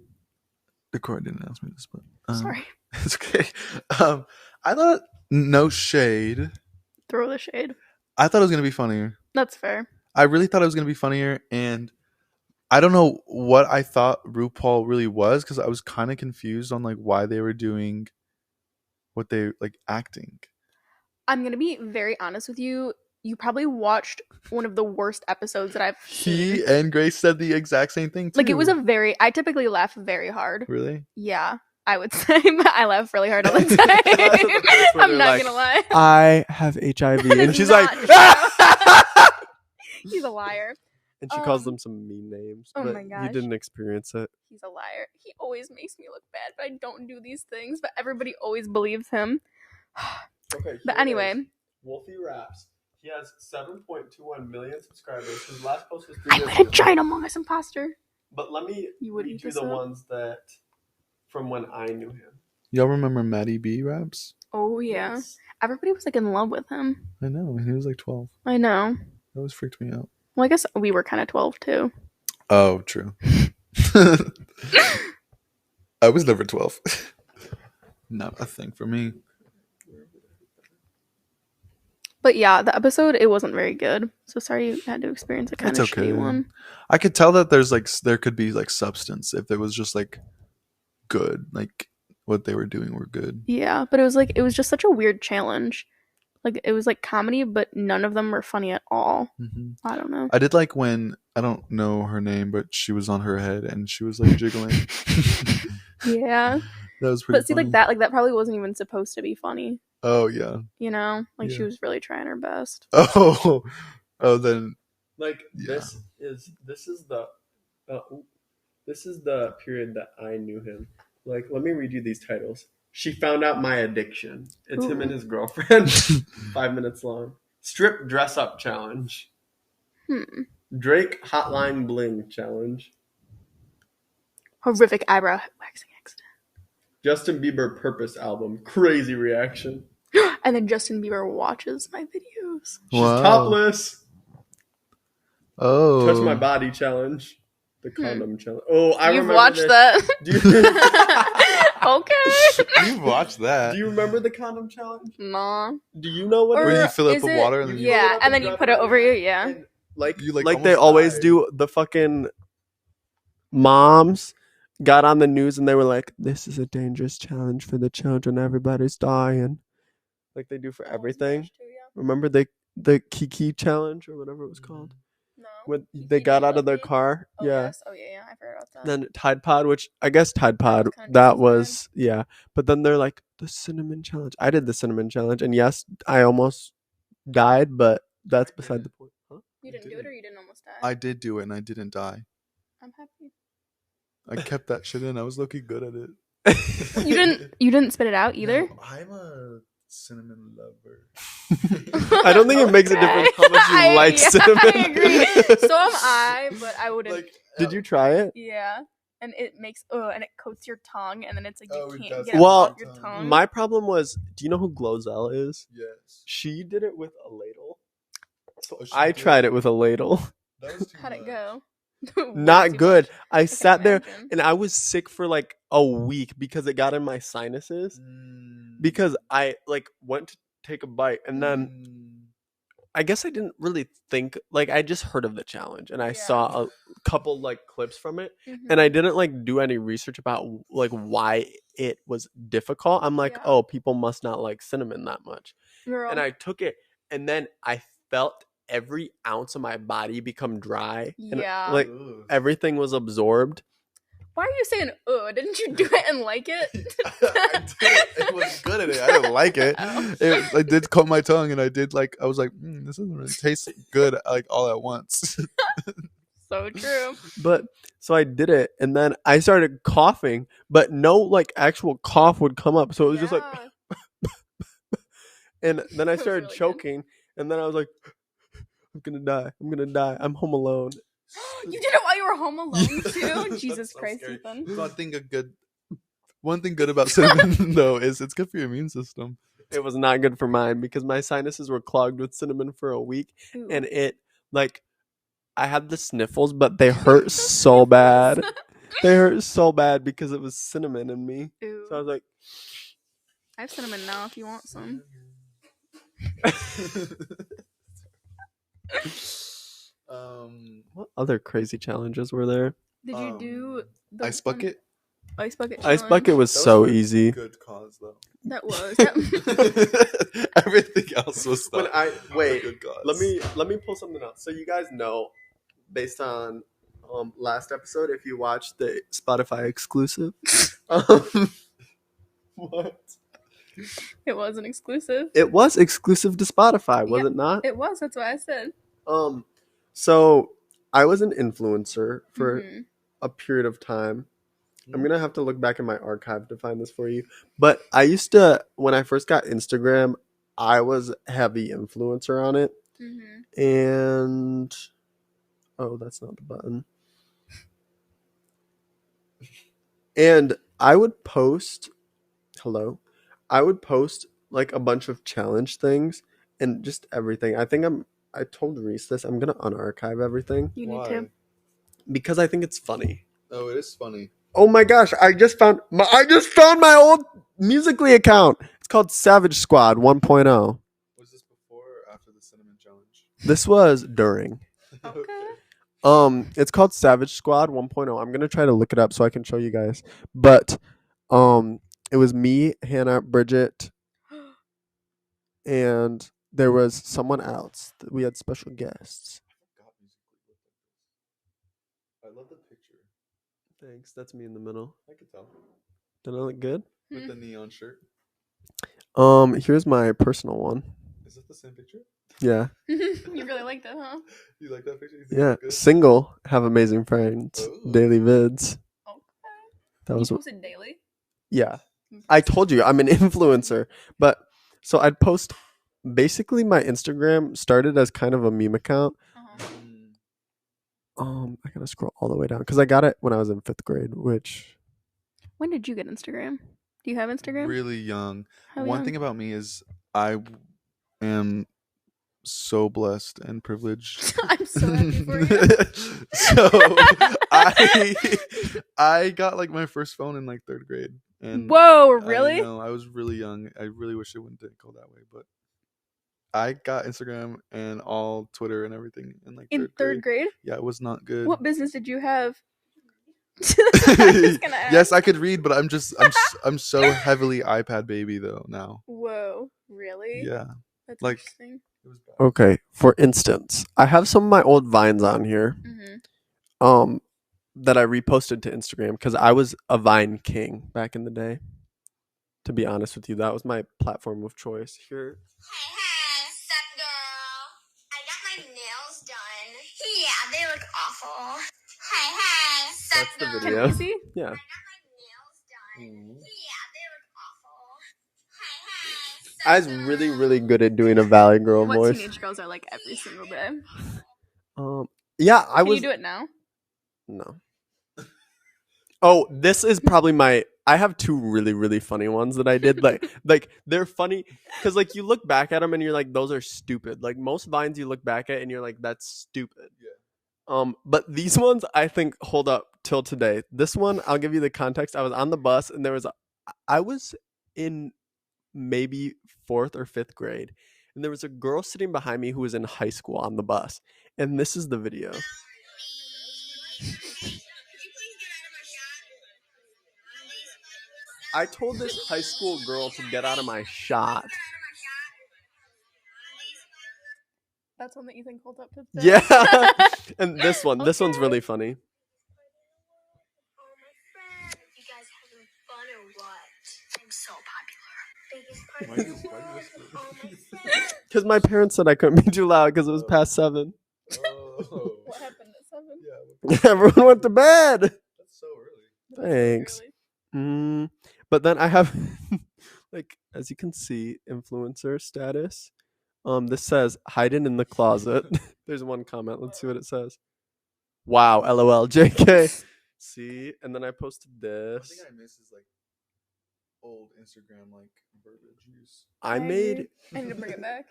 The court didn't ask me this, but Sorry. it's okay. I thought no shade. Throw the shade. I thought it was gonna be funnier. That's fair. I really thought it was gonna be funnier, and I don't know what I thought RuPaul really was because I was kind of confused on like why they were doing what they like acting. I'm gonna be very honest with you. You probably watched one of the worst episodes that I've seen. He and Grace said the exact same thing too. Like it was I typically laugh very hard. Really? Yeah, I would say, but I laugh really hard all the time. I'm not gonna lie. I have HIV, and she's Not like, He's a liar. and she calls them some mean names. Oh but my he gosh. didn't experience it. He's a liar. He always makes me look bad, but I don't do these things. But everybody always believes him. Okay. But anyway, Wolfie Raps. He has 7.21 million subscribers. His last post was 3 I'm years a ago. giant Among Us imposter. But let me You would read eat you this the up? ones that from when I knew him. Y'all remember Maddie B raps? Oh yeah, Yes. everybody was like in love with him. I know, and he was like 12. I know. That always freaked me out. Well, I guess we were kind of 12 too. Oh, true. I was never 12. Not a thing for me. But yeah, the episode, it wasn't very good. So sorry you had to experience a kind It's of okay. shitty one. I could tell that there could be like substance if it was just like good, like what they were doing were good. Yeah, but it was just such a weird challenge. Like it was like comedy, but none of them were funny at all. Mm-hmm. I don't know. I did like when, I don't know her name, but she was on her head and she was like jiggling. Yeah. That was pretty But see, funny. like that probably wasn't even supposed to be funny. Oh, yeah. You know? Like she Yeah. was really trying her best. Oh, then. Like Yeah. this is the period that I knew him. Like, let me read you these titles. She found out my addiction. It's him and his girlfriend. 5 minutes long. Strip dress up challenge. Drake hotline bling challenge. Horrific eyebrow waxing accident. Justin Bieber purpose album. Crazy reaction. And then Justin Bieber watches my videos. She's Wow. topless. Oh. Touch my body challenge. The condom challenge. Oh, I You've remember watched this. that. Do you, Okay. You've watched that. do you remember the condom challenge? Nah. Do you know what Or Where you fill it is with it- water and then you Yeah, fill it up and then you drop put it over you, yeah. And like You, like, they almost always died. do, the fucking moms got on the news and they were like, this is a dangerous challenge for the children. Everybody's dying. Like they do for everything. Remember the Kiki challenge or whatever it was called? No. When they got out of their car? Oh, yeah. yes. Oh, yeah, I forgot about that. Then Tide Pod, which I guess Tide Pod, was kinda that decent. was, yeah. But then they're like, the cinnamon challenge. I did the cinnamon challenge. And yes, I almost died, but that's beside the point. Huh? You didn't do it or you didn't almost die? I did do it and I didn't die. I'm happy. I kept that shit in. I was looking good at it. You didn't spit it out either? No, I'm a cinnamon lover. I don't think it makes a difference how much you like cinnamon. I agree. So am I, but I wouldn't. Like, Did you try it? Yeah. And it makes and it coats your tongue, and then it's like you Oh, it can't does get it Well, off your tongue. My problem was, do you know who Glozell is? Yes. She did it with a ladle. So Oh, she I did? tried it with a ladle. That was too How'd it much. go? Way Not too good. much. I can sat there imagine. and I was sick for like a week because it got in my sinuses. Because I like went to take a bite and then I guess I didn't really think, like I just heard of the challenge and I Yeah. saw a couple like clips from it Mhm. and I didn't like do any research about like why it was difficult. I'm like, Yeah. oh, people must not like cinnamon that much. Girl. And I took it and then I felt every ounce of my body become dry. And Yeah. like Ugh. everything was absorbed. Why are you saying didn't you do it and like it? I did it. It was good at it. I didn't like it. Oh. I did coat my tongue, and I did like I was like, this doesn't really taste good like all at once. So true. But so I did it and then I started coughing, but no like actual cough would come up. So it was just like Yeah. And then I That was started really good. choking, and then I was like, I'm gonna die. I'm home alone. You did it while you were home alone too? That's Jesus so Christ, scary. Ethan. One thing good about cinnamon though is it's good for your immune system. It was not good for mine because my sinuses were clogged with cinnamon for a week, Ooh. and it like I had the sniffles, but they hurt so bad. They hurt so bad because it was cinnamon in me. Ooh. So I was like, I have cinnamon now if you want some. what other crazy challenges were there? Did you do the Ice bucket? Ice bucket Ice challenge? bucket was That was so for a easy. Good cause though. That was. Everything else was When not. I wait, Good cause. let me pull something up. So you guys know, based on last episode, if you watched the Spotify exclusive, what? It was an exclusive. It was exclusive to Spotify, was Yeah. it not? It was. That's what I said. So I was an influencer for Mhm. a period of time. I'm gonna have to look back in my archive to find this for you. But I used to, when I first got Instagram, I was heavy influencer on it. Mhm. And oh, that's not the button. And I would post like a bunch of challenge things and just everything. I told Reese this. I'm gonna unarchive everything You need Why? to. because I think it's funny. Oh, it is funny. Oh my gosh, I just found my old Musically account. It's called Savage Squad 1.0. Was this before or after the cinnamon challenge? This was during. Okay. It's called Savage Squad 1.0. I'm gonna try to look it up so I can show you guys. But it was me, Hannah, Bridget, and there was someone else. We had special guests. I love the picture. Thanks. That's me in the middle. I could tell. Did I look good? With the neon shirt. Here's my personal one. Is that the same picture? Yeah. You really liked it, huh? You like that picture? You think Yeah. it's good? Single, have amazing friends. Oh. Daily vids. Okay. That You was posted daily? yeah. I told you I'm an influencer, but so I'd post. Basically, my Instagram started as kind of a meme account. Uh-huh. I gotta scroll all the way down because I got it when I was in 5th grade. Which When did you get Instagram? Do you have Instagram? Really young. How One young? thing about me is I am so blessed and privileged. I'm so happy for you. So I got like my first phone in like 3rd grade. And Whoa, really? I know, I was really young. I really wish it wouldn't go that way, but I got Instagram and all Twitter and everything in like In 3rd grade. 3rd grade? Yeah, it was not good. What business did you have? I'm just gonna ask. Yes, I could read, but I'm so heavily iPad baby though now. Whoa, really? Yeah, That's like- interesting. it was bad. okay, for instance, I have some of my old Vines on here. Mm-hmm. That I reposted to Instagram because I was a Vine king back in the day. To be honest with you, that was my platform of choice. Here, Hey, sup, girl? I got my nails done. Yeah, they look awful. Hey, sup, that's the girl? video. Can we see? Yeah. I got my nails done. Yeah, they look awful. Hey, I was really, really good at doing a Valley Girl What voice. teenage girls are like every single day. Yeah, I Can was. you do it now? No. Oh, this is probably my. I have 2 really, really funny ones that I did. Like they're funny because like you look back at them and you're like, those are stupid. Like most Vines you look back at and you're like, that's stupid. Yeah. But these ones I think hold up till today. This one, I'll give you the context. I was on the bus and I was in maybe 4th or 5th grade, and there was a girl sitting behind me who was in high school on the bus, and this is the video. I told this high school girl to get out of my shot. That's one that you think holds up to today? Yeah. And this one's Okay. really funny. You guys having fun or what? I'm so popular. Why are you whispering? Because my parents said I couldn't be too loud because it was past 7. Oh. What happened at 7? Yeah, Everyone went to bed. that's so early. Thanks. But then I have like as you can see, influencer status. This says hiding in the closet. There's one comment. Let's see what it says. Wow, LOL, JK. See, and then I posted One this. thing I miss is like old Instagram like verbiage use. I made. I need to bring it back.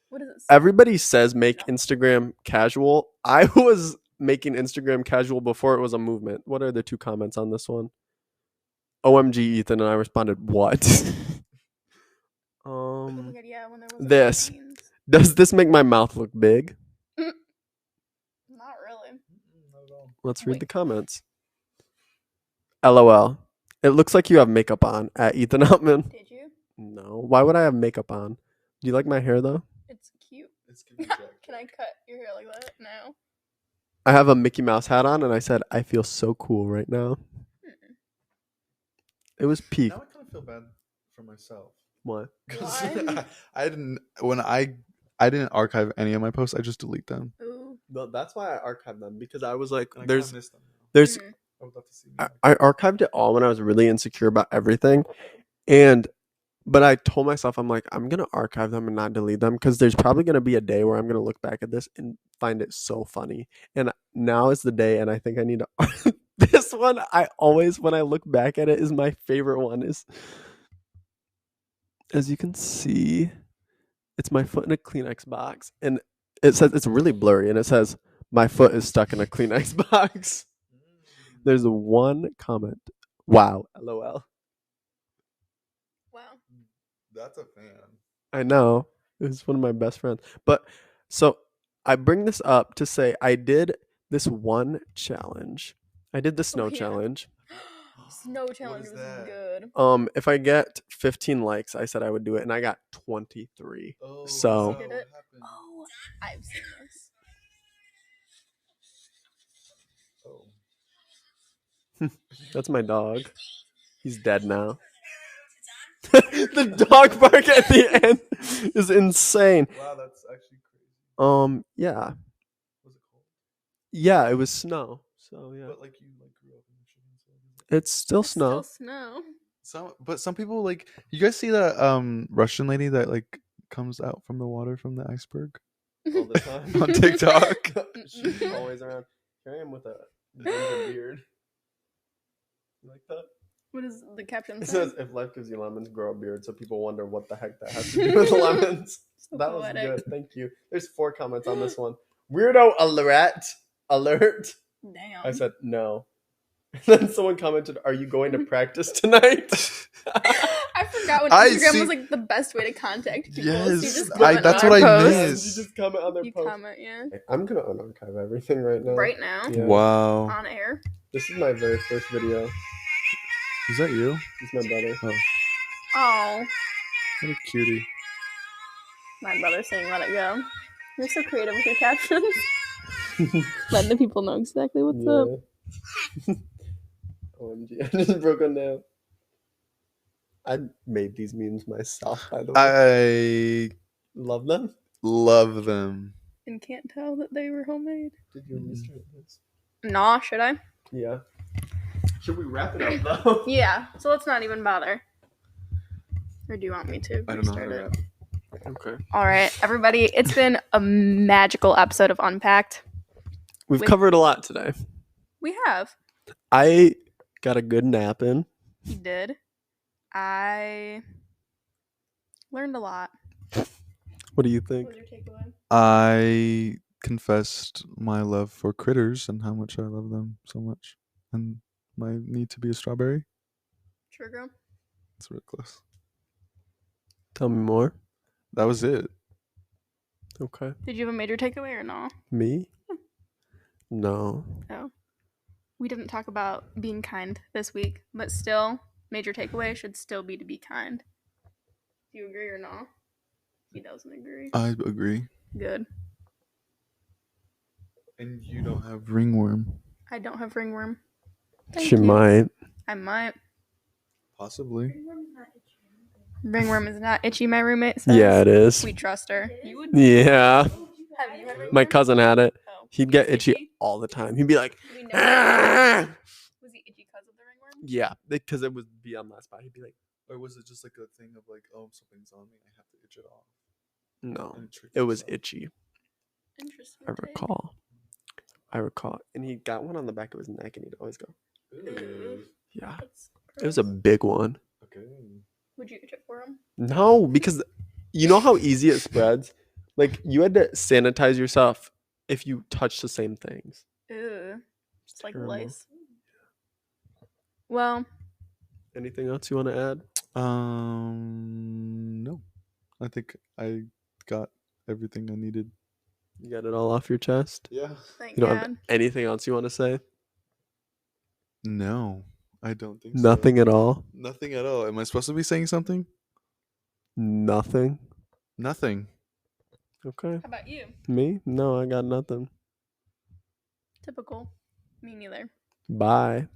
What does it say? Everybody says make Instagram casual. I was making Instagram casual before it was a movement. What are the 2 comments on this one? OMG, Ethan, and I responded, what? Oh my God, yeah, when there was This. vaccines. Does this make my mouth look big? Not really. Not at all. Let's read Wait. the comments. LOL. It looks like you have makeup on at Ethan Outman. Did you? No. Why would I have makeup on? Do you like my hair though? It's cute. It's giving Jack. Can I cut your hair like that now? I have a Mickey Mouse hat on and I said, I feel so cool right now. It was peak. Now I kind of feel bad for myself. What? 'Cause Why? I didn't archive any of my posts. I just delete them. Ooh. No, that's why I archived them because I was like, And I there's kinda miss them now. there's Mhm. I would love to see I, them. I archived it all when I was really insecure about everything. But I told myself, I'm like, I'm going to archive them and not delete them because there's probably going to be a day where I'm going to look back at this and find it so funny. And now is the day, and I think I need to. This one, I always, when I look back at it, is my favorite one. Is, as you can see, it's my foot in a Kleenex box. And it says, it's really blurry, and it says, my foot is stuck in a Kleenex box. There's one comment. Wow, LOL. Wow. That's a fan. I know. It was one of my best friends. But so I bring this up to say I did this one challenge. I did the snow yeah. challenge. Snow challenge is was that? good. If I get 15 likes, I said I would do it, and I got 23. Oh, So- wow, Did what it? happened? Oh, I've seen this. Oh. That's my dog. He's dead now. The dog bark at the end is insane. Wow, that's actually crazy. Yeah. Was it cold? Yeah, it was snow. So yeah. But like you like grew up in Michigan, so is it- It's still It's snow. Still snow. some people like you guys see that Russian lady that like comes out from the water from the iceberg All the time. on TikTok. She's always around. Here I am with a ginger beard. You like that? What is the caption? It say? says, if life gives you lemons, grow a beard. So people wonder what the heck that has to do with lemons. So That was poetic. good. Thank you. There's 4 comments on this one. Weirdo alert. Alert. Damn. I said no. And then someone commented, are you going to practice tonight? I forgot when I Instagram see- was like the best way to contact people. Yes, so you just I- comment that's on what our I posts. miss. You just comment on their You post. comment, yeah. I'm going to unarchive everything right now. Right now, Yeah. Wow. on air. This is my very first video. Is that you? It's my brother. Oh, What a cutie. my brother saying "Let it go." You're so creative with your captions. Letting the people know exactly what's up. OMG, I just broke a nail. I made these memes myself, by the way. I Love them. love them. And can't tell that they were homemade. Did you restart this? Nah, should I? Yeah. Should we wrap it up though? Yeah. So let's not even bother. Or do you want me to? I don't know how to restart rap. Okay. All right, everybody. It's been a magical episode of Unpacked. We've With- covered a lot today. We have. I got a good nap in. You did. I learned a lot. What do you What think? was your takeaway? I confessed my love for critters and how much I love them so much, and my need to be a strawberry. Sure, girl. It's real close. Tell me more. That was it. Okay. Did you have a major takeaway or no? Me? No. No. We didn't talk about being kind this week, but still, major takeaway should still be to be kind. Do you agree or no? He doesn't agree. I agree. Good. And you don't have ringworm. I don't have ringworm. Thank She you. might. I might. Possibly. Ringworm is not itchy, my roommate says. Yeah, it is. We trust her. You would Yeah. have you had ringworm? My cousin had it. Oh. He'd get Was it itchy all the time. He'd be like, We know. "Ah!" Was he itchy because of the ringworm? Yeah, because it would be on that spot. He'd be like, Or was it just like a thing of like, oh, something's on me, I have to itch it off? No, And tricked it was itself? itchy. Interesting. I take. recall. I recall. And he got one on the back of his neck, and he'd always go, Ew. yeah. That's It was a gross. big one. Okay. Would you itch it for him? No, because you know how easy it spreads? Like, you had to sanitize yourself if you touch the same things. Ew. It's like terrible. lice. Well, Anything else you want to add? No. I think I got everything I needed. You got it all off your chest? Yeah. thank You don't God. have anything else you want to say? No, I don't think so. Nothing at all? Nothing at all. Am I supposed to be saying something? Nothing? Nothing. Okay. How about you? Me? No, I got nothing. Typical. Me neither. Bye.